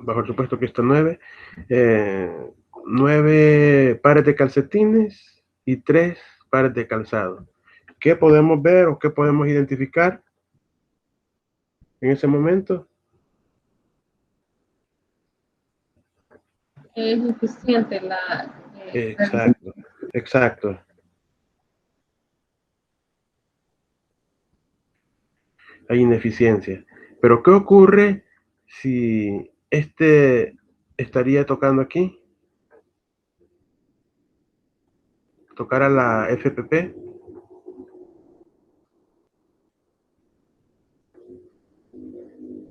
Bajo el supuesto que está 9. 9 pares de calcetines y 3 pares de calzado. ¿Qué podemos ver o qué podemos identificar en ese momento? Es eficiente Exacto, exacto. Hay ineficiencia. Pero ¿qué ocurre si estaría tocando aquí? Tocara la FPP.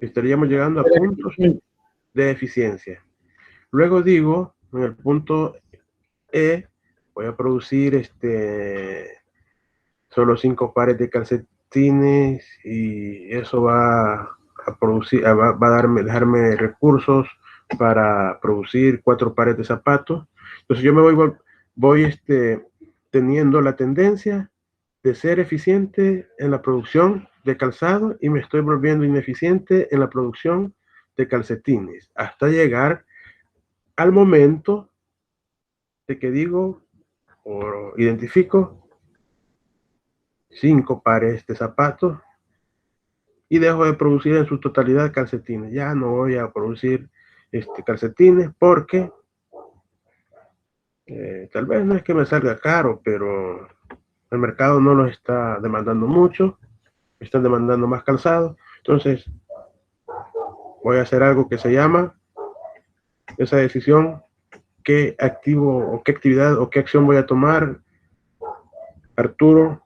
Estaríamos llegando a puntos de eficiencia. Luego digo, en el punto E, voy a producir solo 5 pares de calcetines y eso va a producir, va a dejarme recursos para producir 4 pares de zapatos. Entonces yo me voy teniendo la tendencia de ser eficiente en la producción de calzado y me estoy volviendo ineficiente en la producción de calcetines hasta llegar al momento de que digo o identifico 5 pares de zapatos y dejo de producir en su totalidad calcetines. Ya no voy a producir calcetines porque tal vez no es que me salga caro, pero el mercado no los está demandando mucho, están demandando más calzado. Entonces voy a hacer algo que se llama esa decisión, qué activo o qué actividad o qué acción voy a tomar, Arturo,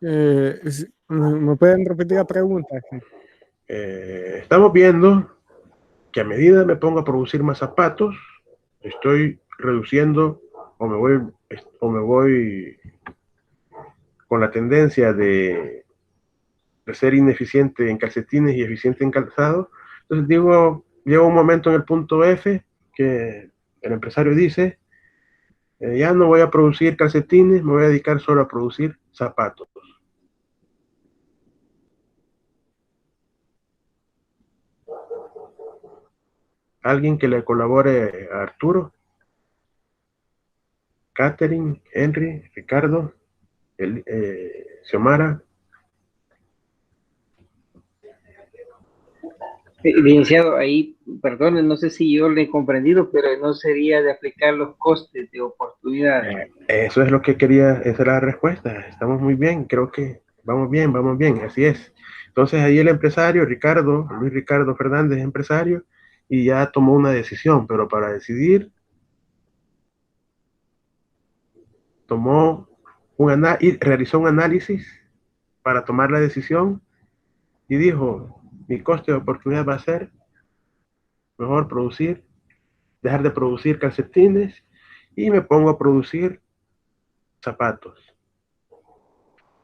¿Me pueden repetir la pregunta? Estamos viendo que a medida me pongo a producir más zapatos, estoy reduciendo o me voy con la tendencia de ser ineficiente en calcetines y eficiente en calzado. Entonces llega un momento en el punto F que el empresario dice, ya no voy a producir calcetines, me voy a dedicar solo a producir zapatos. ¿Alguien que le colabore a Arturo? Catherine, Henry, Ricardo, Xiomara. Licenciado, ahí, perdone, no sé si yo le he comprendido, pero no sería de aplicar los costes de oportunidad. Eso es lo que quería, esa es la respuesta. Estamos muy bien, creo que vamos bien, así es. Entonces ahí el empresario, Luis Ricardo Fernández, empresario, y ya tomó una decisión, pero para decidir, realizó un análisis para tomar la decisión y dijo, mi coste de oportunidad va a ser mejor dejar de producir calcetines y me pongo a producir zapatos.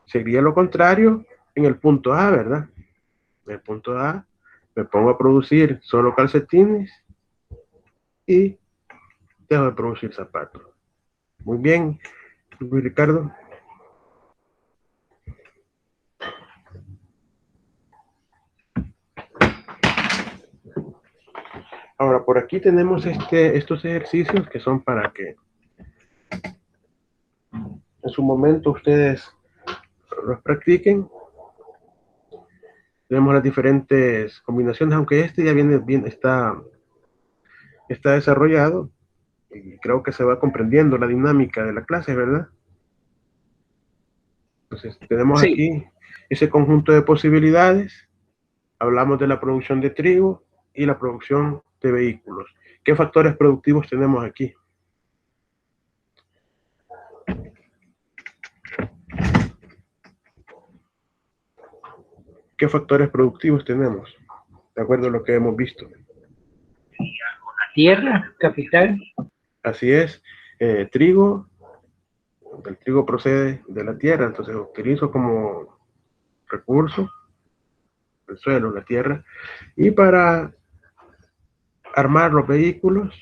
Sería lo contrario en el punto A, ¿verdad? En el punto A me pongo a producir solo calcetines y dejo de producir zapatos. Muy bien, Luis Ricardo. Ahora, por aquí tenemos estos ejercicios que son para que en su momento ustedes los practiquen. Tenemos las diferentes combinaciones, aunque este ya viene bien, está desarrollado y creo que se va comprendiendo la dinámica de la clase, ¿verdad? Entonces, tenemos Sí. aquí ese conjunto de posibilidades. Hablamos de la producción de trigo y la producción de vehículos. ¿Qué factores productivos tenemos aquí? ¿Qué factores productivos tenemos? De acuerdo a lo que hemos visto. Tierra, capital. Así es. Trigo. El trigo procede de la tierra, entonces utilizo como recurso el suelo, la tierra. Y para armar los vehículos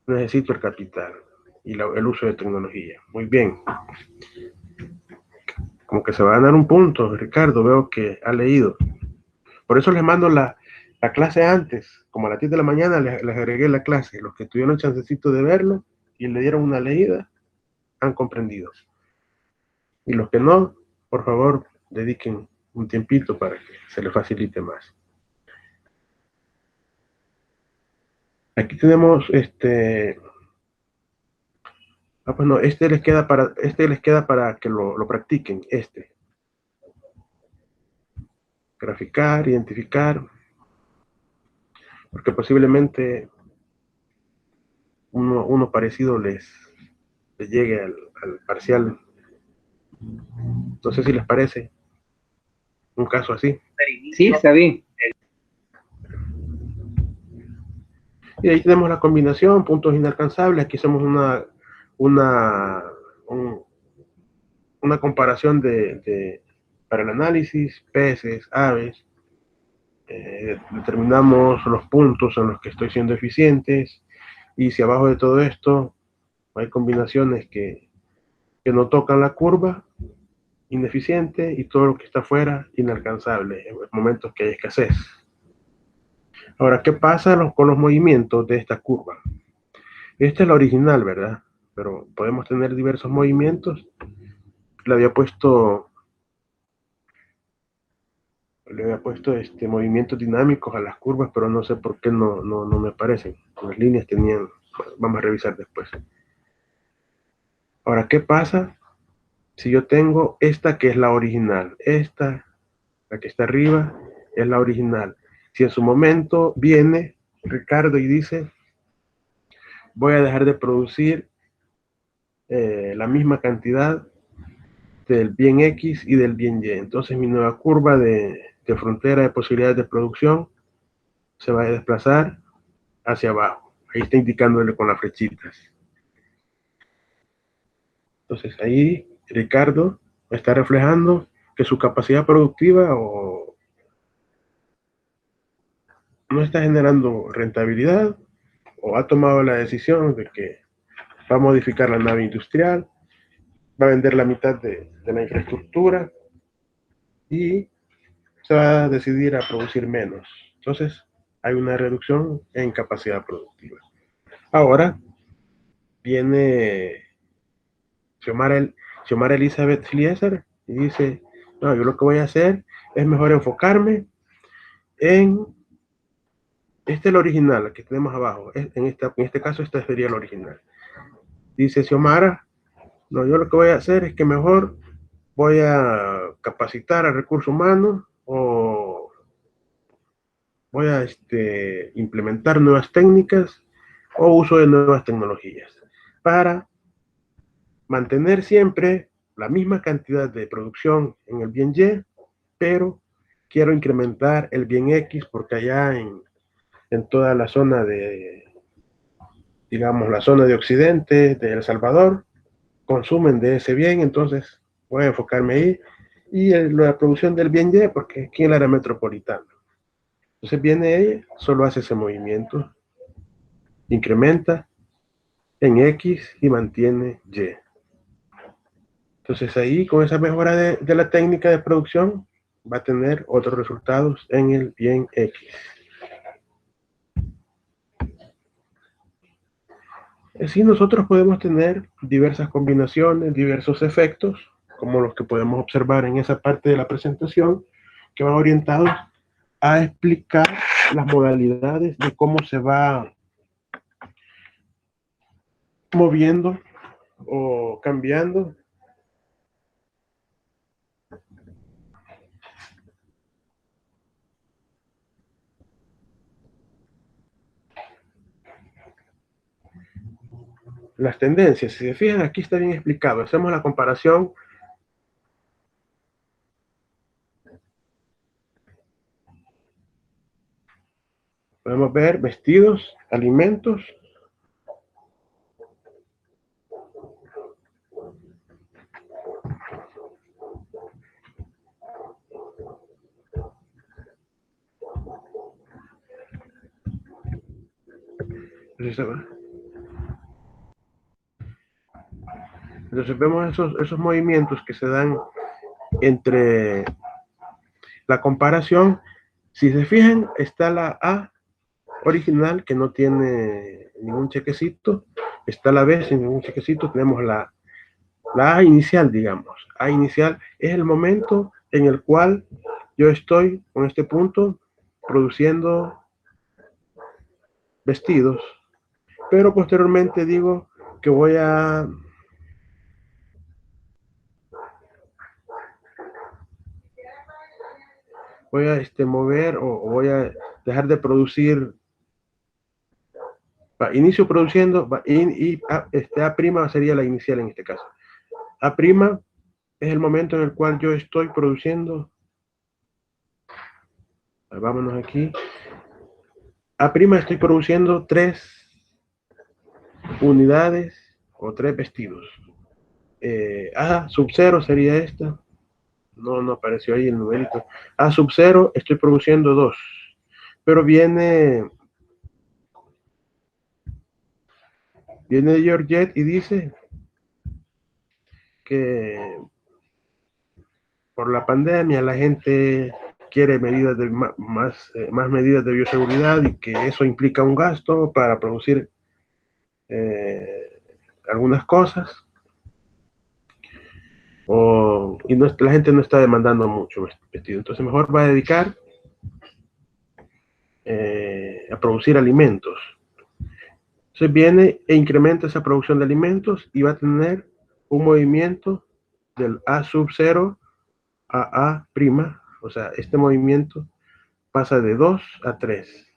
necesito el capital y el uso de tecnología. Muy bien. Como que se va a ganar un punto, Ricardo, veo que ha leído. Por eso les mando la clase antes, como a las 10 de la mañana les agregué la clase. Los que tuvieron chancecito de verlo y le dieron una leída, han comprendido. Y los que no, por favor, dediquen un tiempito para que se les facilite más. Aquí tenemos bueno, este les queda para que lo practiquen, graficar, identificar, porque posiblemente uno parecido les llegue al parcial. No sé si les parece un caso así. Sí, está bien. Y ahí tenemos la combinación, puntos inalcanzables. Aquí hacemos una comparación para el análisis, peces, aves. Determinamos los puntos en los que estoy siendo eficientes. Y si abajo de todo esto hay combinaciones que no tocan la curva, ineficiente, y todo lo que está afuera, inalcanzable, en momentos que hay escasez. Ahora, ¿qué pasa con los movimientos de esta curva? Esta es la original, ¿verdad? Pero podemos tener diversos movimientos. Le había puesto movimientos dinámicos a las curvas, pero no sé por qué no me aparecen. Las líneas tenían, vamos a revisar después. Ahora, ¿qué pasa si yo tengo esta que es la original? Esta, la que está arriba, es la original. Si en su momento viene Ricardo y dice, voy a dejar de producir la misma cantidad del bien X y del bien Y. Entonces mi nueva curva de frontera de posibilidades de producción se va a desplazar hacia abajo. Ahí está indicándole con las flechitas. Entonces ahí Ricardo está reflejando que su capacidad productiva no está generando rentabilidad, o ha tomado la decisión de que va a modificar la nave industrial, va a vender la mitad de la infraestructura y se va a decidir a producir menos. Entonces hay una reducción en capacidad productiva. Ahora viene Xiomara Elizabeth Schlieser y dice, no, yo lo que voy a hacer es mejor enfocarme en el original que tenemos abajo. En este caso, esta sería el original. Dice Xiomara, no, yo lo que voy a hacer es que mejor voy a capacitar al recurso humano, o voy a implementar nuevas técnicas o uso de nuevas tecnologías para mantener siempre la misma cantidad de producción en el bien Y, pero quiero incrementar el bien X porque allá en toda la zona digamos, la zona de Occidente, de El Salvador, consumen de ese bien, entonces voy a enfocarme ahí. Y la producción del bien Y, porque aquí en el área metropolitana. Entonces viene ella, solo hace ese movimiento, incrementa en X y mantiene Y. Entonces ahí, con esa mejora de la técnica de producción, va a tener otros resultados en el bien X. Así nosotros podemos tener diversas combinaciones, diversos efectos, como los que podemos observar en esa parte de la presentación, que van orientados a explicar las modalidades de cómo se va moviendo o cambiando las tendencias. Si se fijan, aquí está bien explicado. Hacemos la comparación podemos ver vestidos, alimentos, entonces vemos esos movimientos que se dan entre la comparación. Si se fijan, está la A original, que no tiene ningún chequecito, está la B sin ningún chequecito, tenemos la A inicial, digamos. A inicial es el momento en el cual yo estoy con este punto produciendo vestidos, pero posteriormente digo que voy a mover, o voy a dejar de producir. Inicio produciendo, y A' sería la inicial en este caso. A' es el momento en el cual yo estoy produciendo. Vámonos aquí. A' estoy produciendo 3 unidades o 3 vestidos. A sub 0 sería esta. No apareció ahí el numerito. A sub 0 estoy produciendo 2. Pero viene Georgette y dice que por la pandemia la gente quiere medidas de más medidas de bioseguridad, y que eso implica un gasto para producir algunas cosas, y la gente no está demandando mucho vestido, entonces mejor va a dedicar a producir alimentos. Entonces viene e incrementa esa producción de alimentos y va a tener un movimiento del A sub 0 a A', o sea, este movimiento pasa de 2 a 3.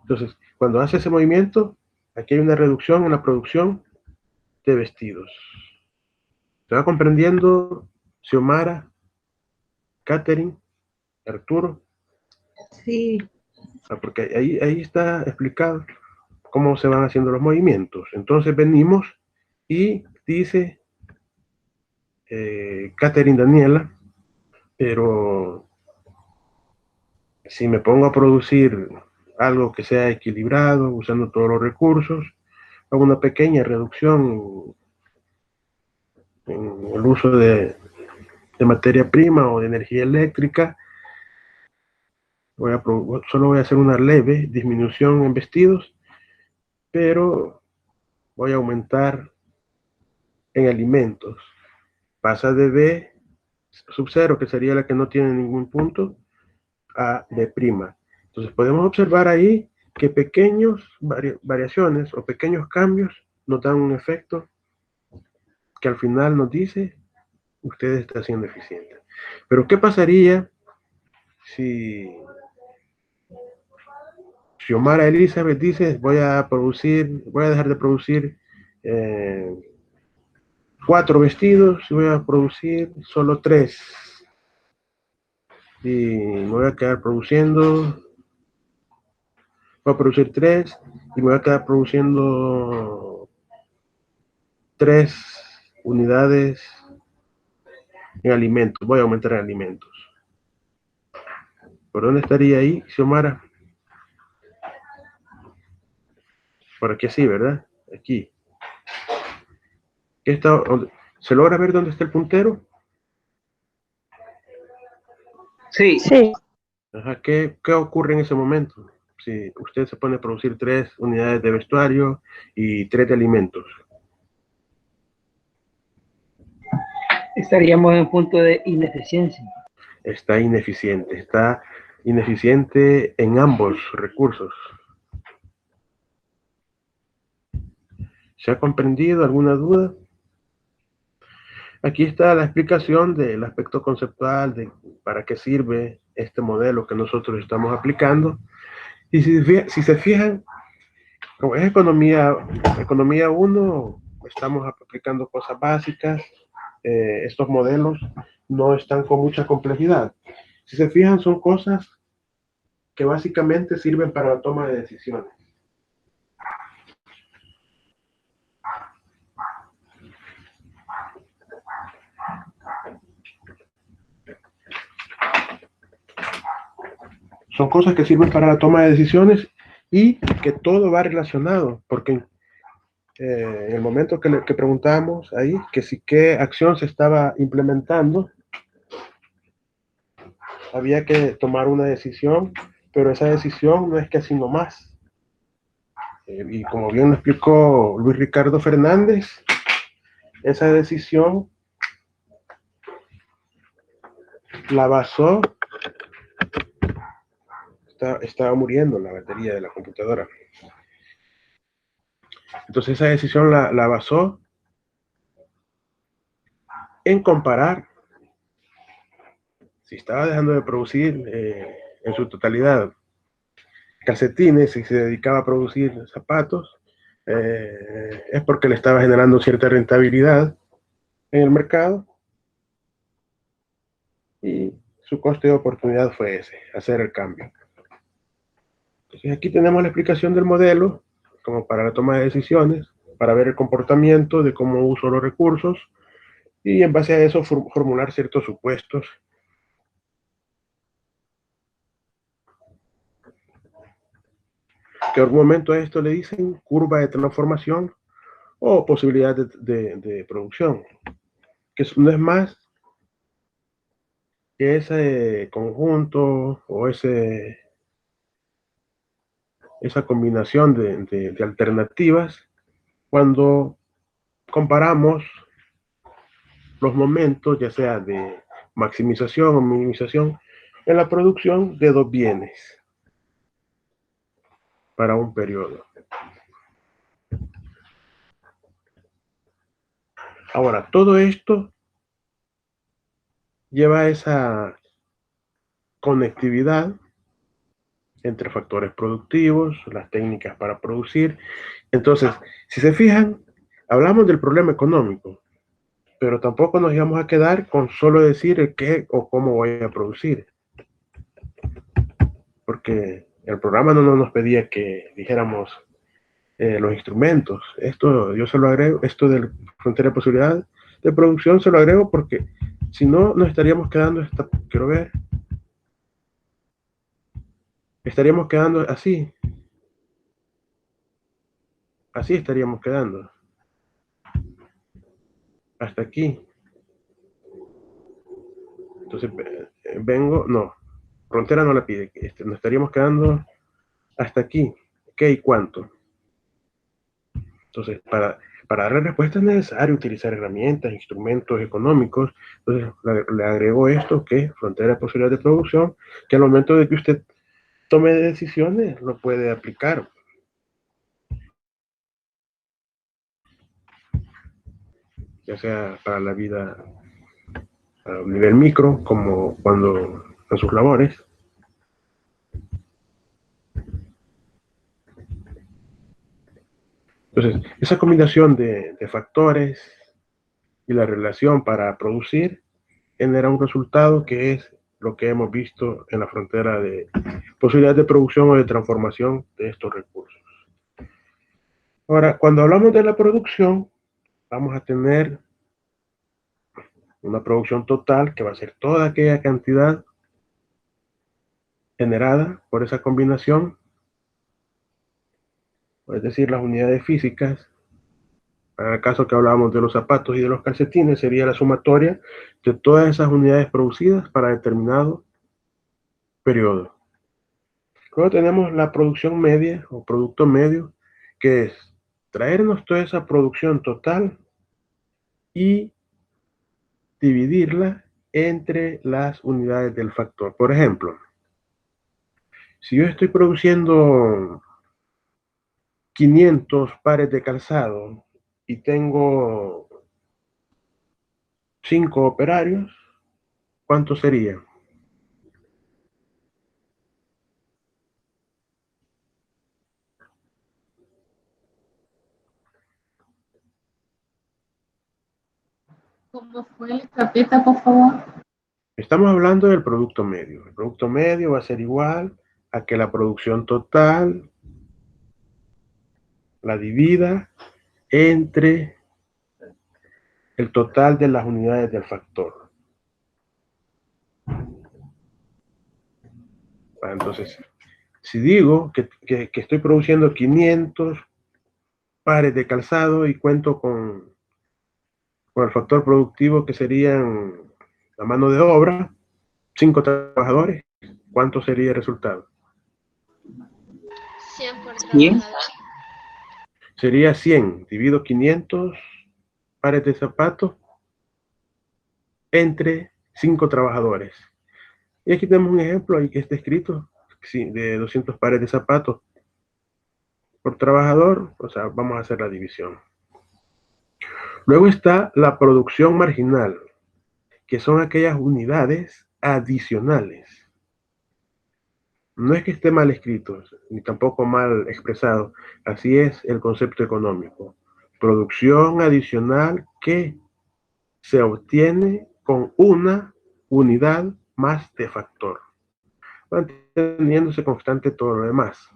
Entonces, cuando hace ese movimiento, aquí hay una reducción en la producción de vestidos. ¿Se va comprendiendo, Xiomara, Catherine, Arturo? Sí, Porque ahí está explicado cómo se van haciendo los movimientos. Entonces venimos y dice Catherine Daniela, pero si me pongo a producir algo que sea equilibrado, usando todos los recursos, hago una pequeña reducción en el uso de materia prima o de energía eléctrica. Solo voy a hacer una leve disminución en vestidos, pero voy a aumentar en alimentos. Pasa de B sub 0, que sería la que no tiene ningún punto, a B'. Entonces podemos observar ahí que pequeñas variaciones o pequeños cambios nos dan un efecto que al final nos dice usted está siendo eficiente. Pero ¿qué pasaría si Xiomara Elizabeth dice voy a dejar de producir 4 vestidos y voy a producir solo 3? Y me voy a quedar produciendo, voy a producir 3 y me voy a quedar produciendo 3 unidades en alimentos. Voy a aumentar en alimentos. ¿Por dónde estaría ahí, Xiomara? Por aquí así, ¿verdad? Aquí. ¿Se logra ver dónde está el puntero? Sí. Sí. Ajá, ¿qué ocurre en ese momento? Si usted se pone a producir 3 unidades de vestuario y 3 de alimentos. Estaríamos en un punto de ineficiencia. Está ineficiente en ambos recursos. ¿Se ha comprendido? ¿Alguna duda? Aquí está la explicación del aspecto conceptual de para qué sirve este modelo que nosotros estamos aplicando. Y si se fijan, como es economía 1, estamos aplicando cosas básicas. Estos modelos no están con mucha complejidad. Si se fijan, son cosas que básicamente sirven para la toma de decisiones. Son cosas que sirven para la toma de decisiones y que todo va relacionado, porque en el momento que preguntamos ahí, que si qué acción se estaba implementando, había que tomar una decisión, pero esa decisión no es que así nomás. Y como bien lo explicó Luis Ricardo Fernández, esa decisión la basó, estaba muriendo la batería de la computadora. Entonces esa decisión la basó en comparar si estaba dejando de producir en su totalidad calcetines y se dedicaba a producir zapatos, es porque le estaba generando cierta rentabilidad en el mercado y su coste de oportunidad fue ese, hacer el cambio. Entonces aquí tenemos la explicación del modelo como para la toma de decisiones, para ver el comportamiento de cómo uso los recursos y en base a eso formular ciertos supuestos. Que en algún momento a esto le dicen curva de transformación o posibilidad de producción, que no es más que ese conjunto o esa combinación de alternativas cuando comparamos los momentos, ya sea de maximización o minimización en la producción de dos bienes para un periodo. Ahora, todo esto lleva a esa conectividad entre factores productivos, las técnicas para producir. Entonces, si se fijan, hablamos del problema económico, pero tampoco nos íbamos a quedar con solo decir el qué o cómo voy a producir, porque el programa no nos pedía que dijéramos los instrumentos. Esto yo se lo agrego, esto de frontera de posibilidad de producción se lo agrego porque si no nos estaríamos quedando, quiero ver, estaríamos quedando así estaríamos quedando, hasta aquí. Entonces vengo, no, frontera no la pide, nos estaríamos quedando hasta aquí. ¿Qué y cuánto? Entonces, para darle respuesta es necesario utilizar herramientas, instrumentos económicos. Entonces, le agrego esto, que es frontera de posibilidad de producción, que al momento de que usted tome decisiones, lo puede aplicar. Ya sea para la vida a nivel micro, como cuando en sus labores. Entonces, esa combinación de factores y la relación para producir genera un resultado que es lo que hemos visto en la frontera de posibilidad de producción o de transformación de estos recursos. Ahora, cuando hablamos de la producción, vamos a tener una producción total que va a ser toda aquella cantidad generada por esa combinación, es decir, las unidades físicas. En el caso que hablábamos de los zapatos y de los calcetines, sería la sumatoria de todas esas unidades producidas para determinado periodo. Luego tenemos la producción media o producto medio, que es traernos toda esa producción total y dividirla entre las unidades del factor. Por ejemplo, si yo estoy produciendo 500 pares de calzado y tengo 5 operarios, ¿cuánto sería? ¿Cómo fue? Repita, por favor. Estamos hablando del producto medio. El producto medio va a ser igual a que la producción total la divida entre el total de las unidades del factor. Entonces, si digo que estoy produciendo 500 pares de calzado y cuento con el factor productivo que serían la mano de obra, 5 trabajadores, ¿cuánto sería el resultado? 100 por 100. trabajador. Sería 100, divido 500 pares de zapatos entre 5 trabajadores. Y aquí tenemos un ejemplo ahí que está escrito, de 200 pares de zapatos por trabajador, o sea, vamos a hacer la división. Luego está la producción marginal, que son aquellas unidades adicionales. No es que esté mal escrito, ni tampoco mal expresado, así es el concepto económico. Producción adicional que se obtiene con una unidad más de factor, manteniéndose constante todo lo demás.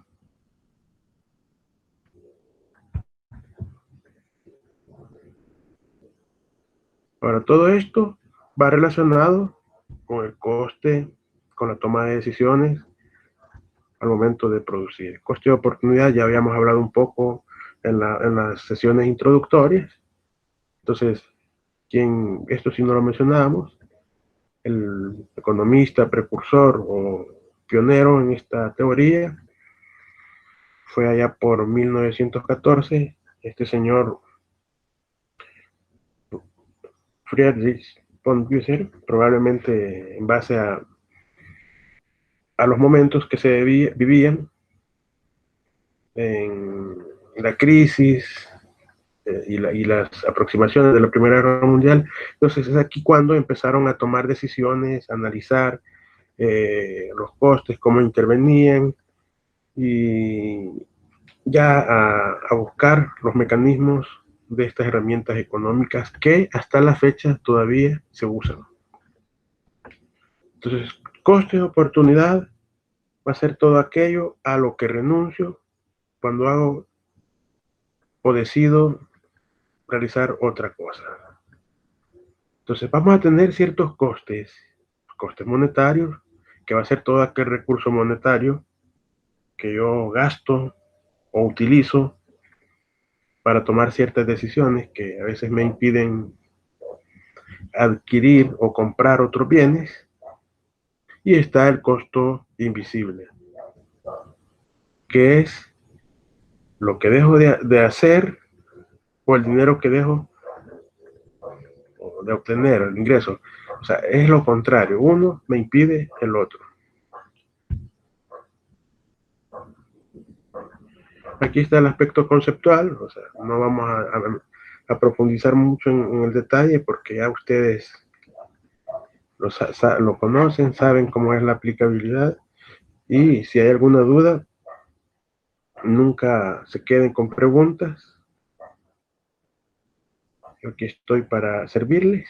Ahora, todo esto va relacionado con el coste, con la toma de decisiones al momento de producir. Coste de oportunidad, ya habíamos hablado un poco en las sesiones introductorias. Entonces, esto sí no lo mencionábamos, el economista precursor o pionero en esta teoría fue allá por 1914, este señor Friedrich von Wieser, probablemente en base a los momentos que se vivían en la crisis y las aproximaciones de la Primera Guerra Mundial. Entonces es aquí cuando empezaron a tomar decisiones, a analizar los costes, cómo intervenían, y ya a buscar los mecanismos de estas herramientas económicas que hasta la fecha todavía se usan. Entonces, coste de oportunidad va a ser todo aquello a lo que renuncio cuando hago o decido realizar otra cosa. Entonces, vamos a tener ciertos costes monetarios, que va a ser todo aquel recurso monetario que yo gasto o utilizo para tomar ciertas decisiones que a veces me impiden adquirir o comprar otros bienes. Y está el costo invisible, que es lo que dejo de hacer o el dinero que dejo de obtener, el ingreso. O sea, es lo contrario. Uno me impide el otro. Aquí está el aspecto conceptual. O sea, no vamos a profundizar mucho en el detalle porque ya ustedes lo conocen, saben cómo es la aplicabilidad. Y si hay alguna duda, nunca se queden con preguntas. Yo aquí estoy para servirles.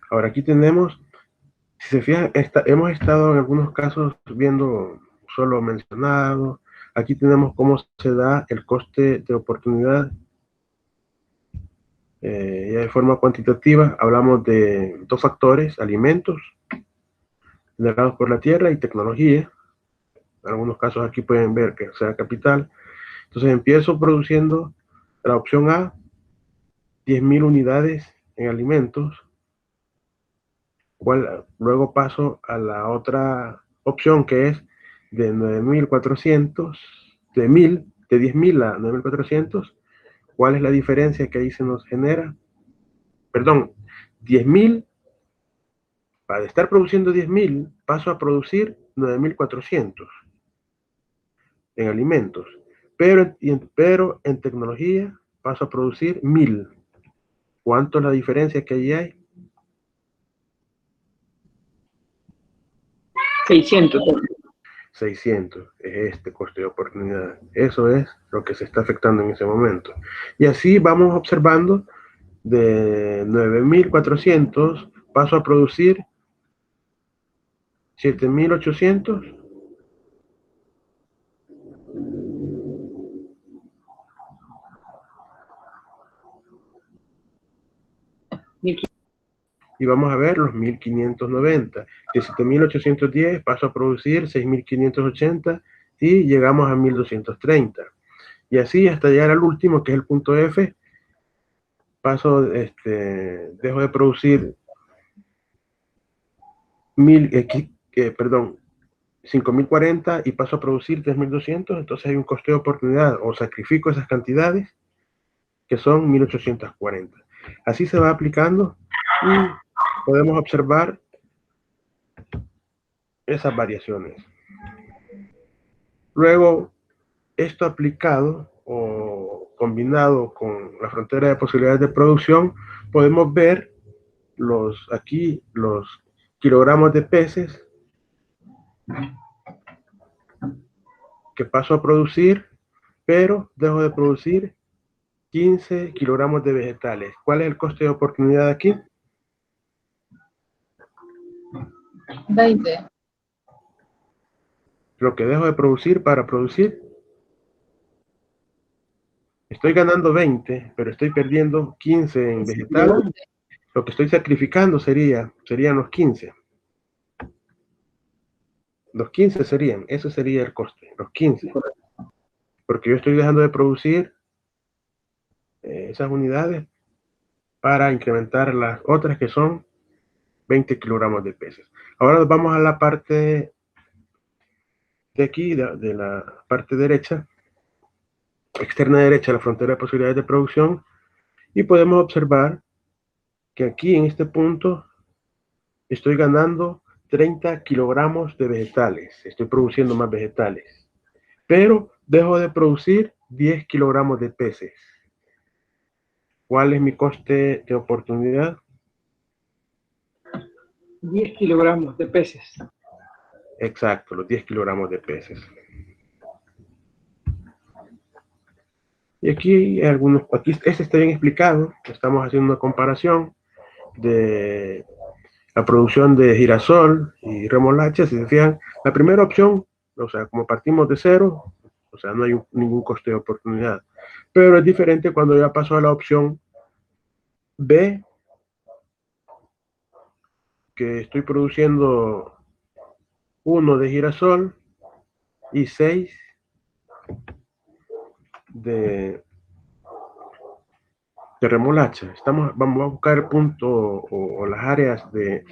Ahora aquí tenemos, si se fijan, hemos estado en algunos casos viendo solo mencionado. Aquí tenemos cómo se da el coste de oportunidad. Ya de forma cuantitativa hablamos de dos factores: alimentos generados por la tierra y tecnología. En algunos casos aquí pueden ver que sea capital. Entonces empiezo produciendo la opción A, 10.000 unidades en alimentos. Luego paso a la otra opción, que es de 9.400, de 10.000 a 9.400. ¿Cuál es la diferencia que ahí se nos genera? Perdón, 10.000, para estar produciendo 10.000, paso a producir 9.400 en alimentos, pero en tecnología paso a producir 1.000. ¿Cuánto es la diferencia que ahí hay? 600. 600 es este coste de oportunidad. Eso es lo que se está afectando en ese momento. Y así vamos observando, de 9.400 paso a producir 7.800. Y vamos a ver los 1.590. De 7.810 paso a producir 6.580 y llegamos a 1.230. Y así hasta llegar al último, que es el punto F. Paso, dejo de producir 5.040 y paso a producir 3.200. Entonces hay un coste de oportunidad, o sacrifico esas cantidades, que son 1.840. Así se va aplicando y podemos observar esas variaciones. Luego, esto aplicado o combinado con la frontera de posibilidades de producción, podemos ver aquí los kilogramos de peces que paso a producir, pero dejo de producir 15 kilogramos de vegetales. ¿Cuál es el coste de oportunidad aquí? 20. Lo que dejo de producir para producir. Estoy ganando 20, pero estoy perdiendo 15 en vegetales. Lo que estoy sacrificando serían los 15. Los 15 serían, ese sería el coste, los 15. Porque yo estoy dejando de producir esas unidades para incrementar las otras, que son 20 kilogramos de peces. Ahora vamos a la parte de aquí, de la parte derecha, externa derecha, la frontera de posibilidades de producción, y podemos observar que aquí en este punto estoy ganando 30 kilogramos de vegetales, estoy produciendo más vegetales, pero dejo de producir 10 kilogramos de peces. ¿Cuál es mi coste de oportunidad? 10 kilogramos de peces. Exacto, los 10 kilogramos de peces. Y aquí hay algunos, aquí este está bien explicado. Estamos haciendo una comparación de la producción de girasol y remolacha. Si se fijan, la primera opción, o sea, como partimos de cero, o sea, no hay ningún coste de oportunidad. Pero es diferente cuando ya paso a la opción B, que estoy produciendo 1 de girasol y 6 de remolacha. Vamos a buscar el punto o las áreas de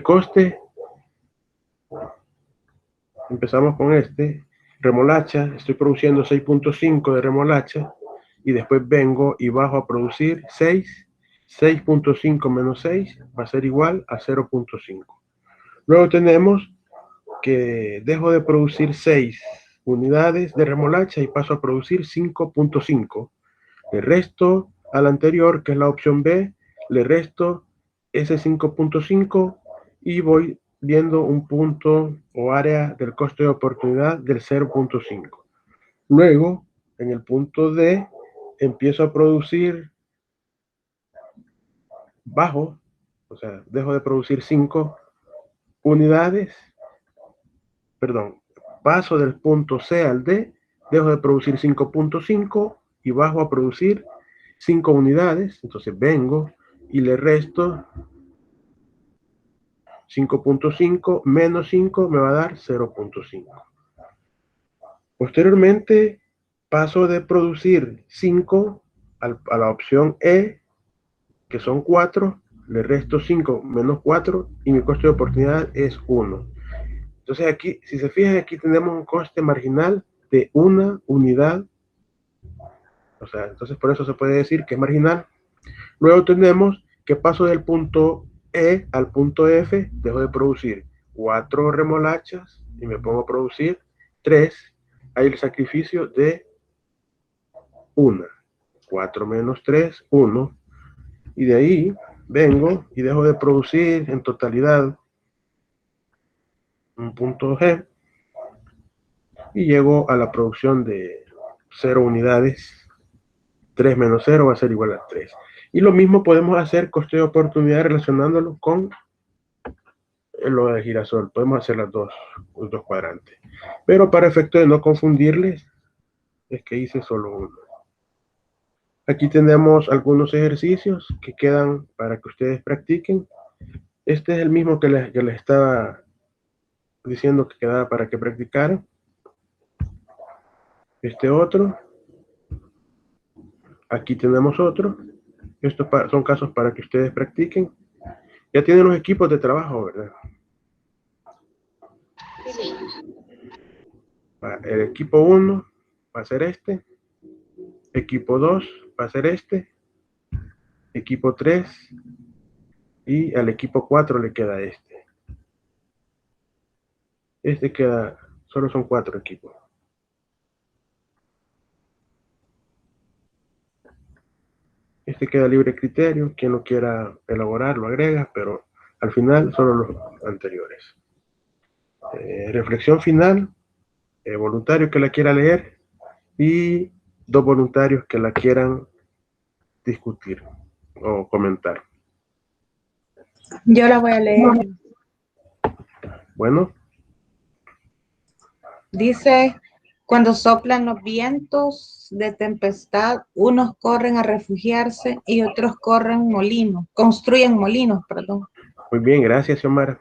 coste. Empezamos con remolacha. Estoy produciendo 6.5 de remolacha y después vengo y bajo a producir 6.5 menos 6 va a ser igual a 0.5. Luego tenemos que dejo de producir 6 unidades de remolacha y paso a producir 5.5. Le resto al anterior, que es la opción B, le resto ese 5.5 y voy viendo un punto o área del coste de oportunidad del 0.5. Luego, en el punto D, empiezo a producir bajo, o sea, dejo de producir 5 unidades, perdón, paso del punto C al D, dejo de producir 5.5 y bajo a producir 5 unidades. Entonces vengo y le resto 5.5 menos 5 me va a dar 0.5. Posteriormente paso de producir 5 a la opción E, que son 4, le resto 5 menos 4 y mi coste de oportunidad es 1. Entonces aquí, si se fijan, aquí tenemos un coste marginal de 1 unidad. O sea, entonces por eso se puede decir que es marginal. Luego tenemos que paso del punto E al punto F, dejo de producir 4 remolachas y me pongo a producir 3. Hay el sacrificio de 1. 4 menos 3, 1. Y de ahí vengo y dejo de producir en totalidad un punto G y llego a la producción de 0 unidades. 3 menos 0 va a ser igual a 3. Y lo mismo podemos hacer coste de oportunidad relacionándolo con lo de girasol. Podemos hacer los dos cuadrantes. Pero para efecto de no confundirles, es que hice solo uno. Aquí tenemos algunos ejercicios que quedan para que ustedes practiquen. Este es el mismo que les estaba diciendo que quedaba para que practicaran. Este otro. Aquí tenemos otro. Estos son casos para que ustedes practiquen. Ya tienen los equipos de trabajo, ¿verdad? Sí. El equipo 1 va a ser este. Equipo 2 va a ser este. Equipo 3. Y al equipo 4 le queda este. Este queda, solo son 4 equipos. Este queda libre criterio. Quien lo quiera elaborar lo agrega, pero al final solo los anteriores. Reflexión final. Voluntario que la quiera leer y 2 voluntarios que la quieran discutir o comentar. Yo la voy a leer. Bueno. Dice, cuando soplan los vientos de tempestad, unos corren a refugiarse y otros construyen molinos, perdón. Muy bien, gracias, Xiomara.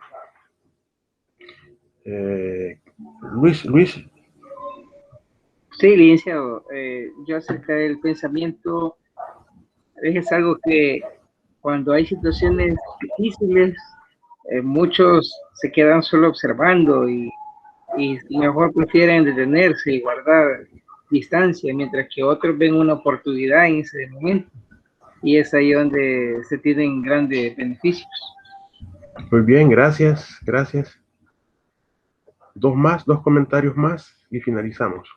Luis. Sí, licenciado. Yo acerca del pensamiento, es algo que cuando hay situaciones difíciles, muchos se quedan solo observando y mejor prefieren detenerse y guardar distancia, mientras que otros ven una oportunidad en ese momento. Y es ahí donde se tienen grandes beneficios. Muy bien, gracias. 2 comentarios más y finalizamos.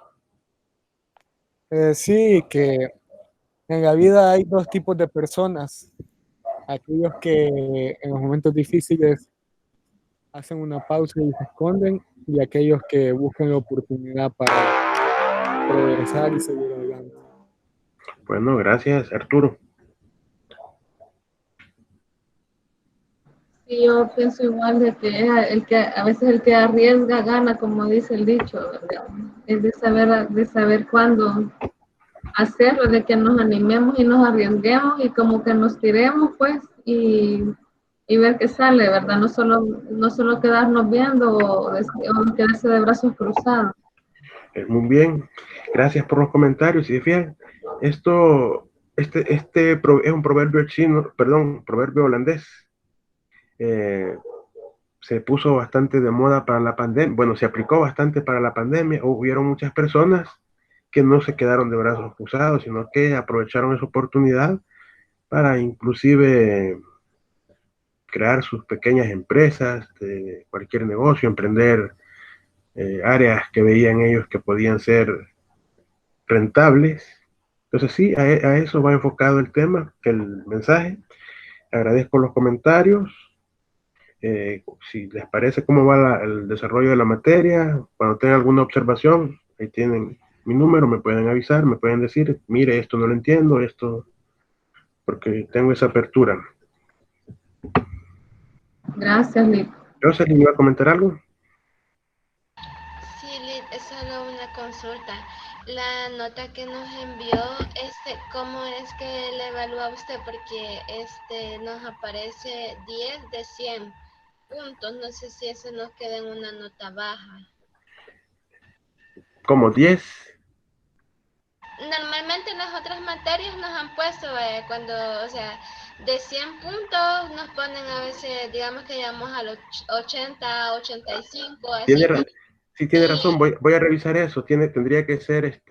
Sí, que en la vida hay dos tipos de personas. Aquellos que en los momentos difíciles hacen una pausa y se esconden, y aquellos que buscan la oportunidad para progresar y seguir adelante. Bueno, gracias, Arturo. Sí, yo pienso igual de que el que a veces el que arriesga gana, como dice el dicho, ¿verdad? Es de saber cuándo hacerlo, de que nos animemos y nos arriesguemos y como que nos tiremos, pues, y ver qué sale, ¿verdad? No solo quedarnos viendo o quedarse de brazos cruzados. Muy bien, gracias por los comentarios. Y si fijan, este es un proverbio chino, perdón, proverbio holandés. Se puso bastante de moda para la pandemia, bueno, se aplicó bastante para la pandemia. Hubieron muchas personas que no se quedaron de brazos cruzados, sino que aprovecharon esa oportunidad para inclusive crear sus pequeñas empresas de cualquier negocio, emprender áreas que veían ellos que podían ser rentables. Entonces sí, a eso va enfocado el tema, el mensaje. Agradezco los comentarios. Si les parece cómo va el desarrollo de la materia, cuando tengan alguna observación, ahí tienen mi número, me pueden avisar, me pueden decir, mire, esto no lo entiendo, esto, porque tengo esa apertura. Gracias, Lito. Jocelyn, ¿iba a comentar algo? Sí, Lid, es solo una consulta. La nota que nos envió, ¿cómo es que le evalúa usted? Porque nos aparece 10 de 100 puntos. No sé si eso nos queda en una nota baja. Como 10. Normalmente en las otras materias nos han puesto, cuando, o sea, de 100 puntos nos ponen a veces, digamos que llegamos a los 80, 85, así. Sí, tiene razón, Y, voy a revisar eso, tendría que ser,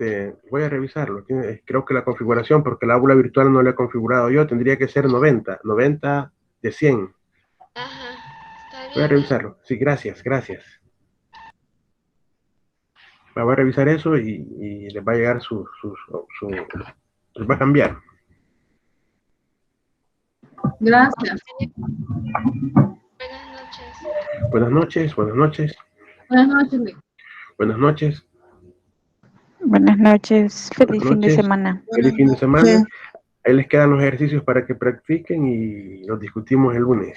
voy a revisarlo, creo que la configuración, porque el aula virtual no la he configurado yo, tendría que ser 90 de 100. ajá, está Voy a bien. revisarlo, sí, gracias. Voy a revisar eso y les va a llegar les va a cambiar. Gracias. Buenas noches. Buenas noches. Buenas noches, Lito. Buenas noches. Buenas noches, Buenas feliz fin de noches. semana. Feliz fin de semana. Ahí les quedan los ejercicios para que practiquen y los discutimos el lunes.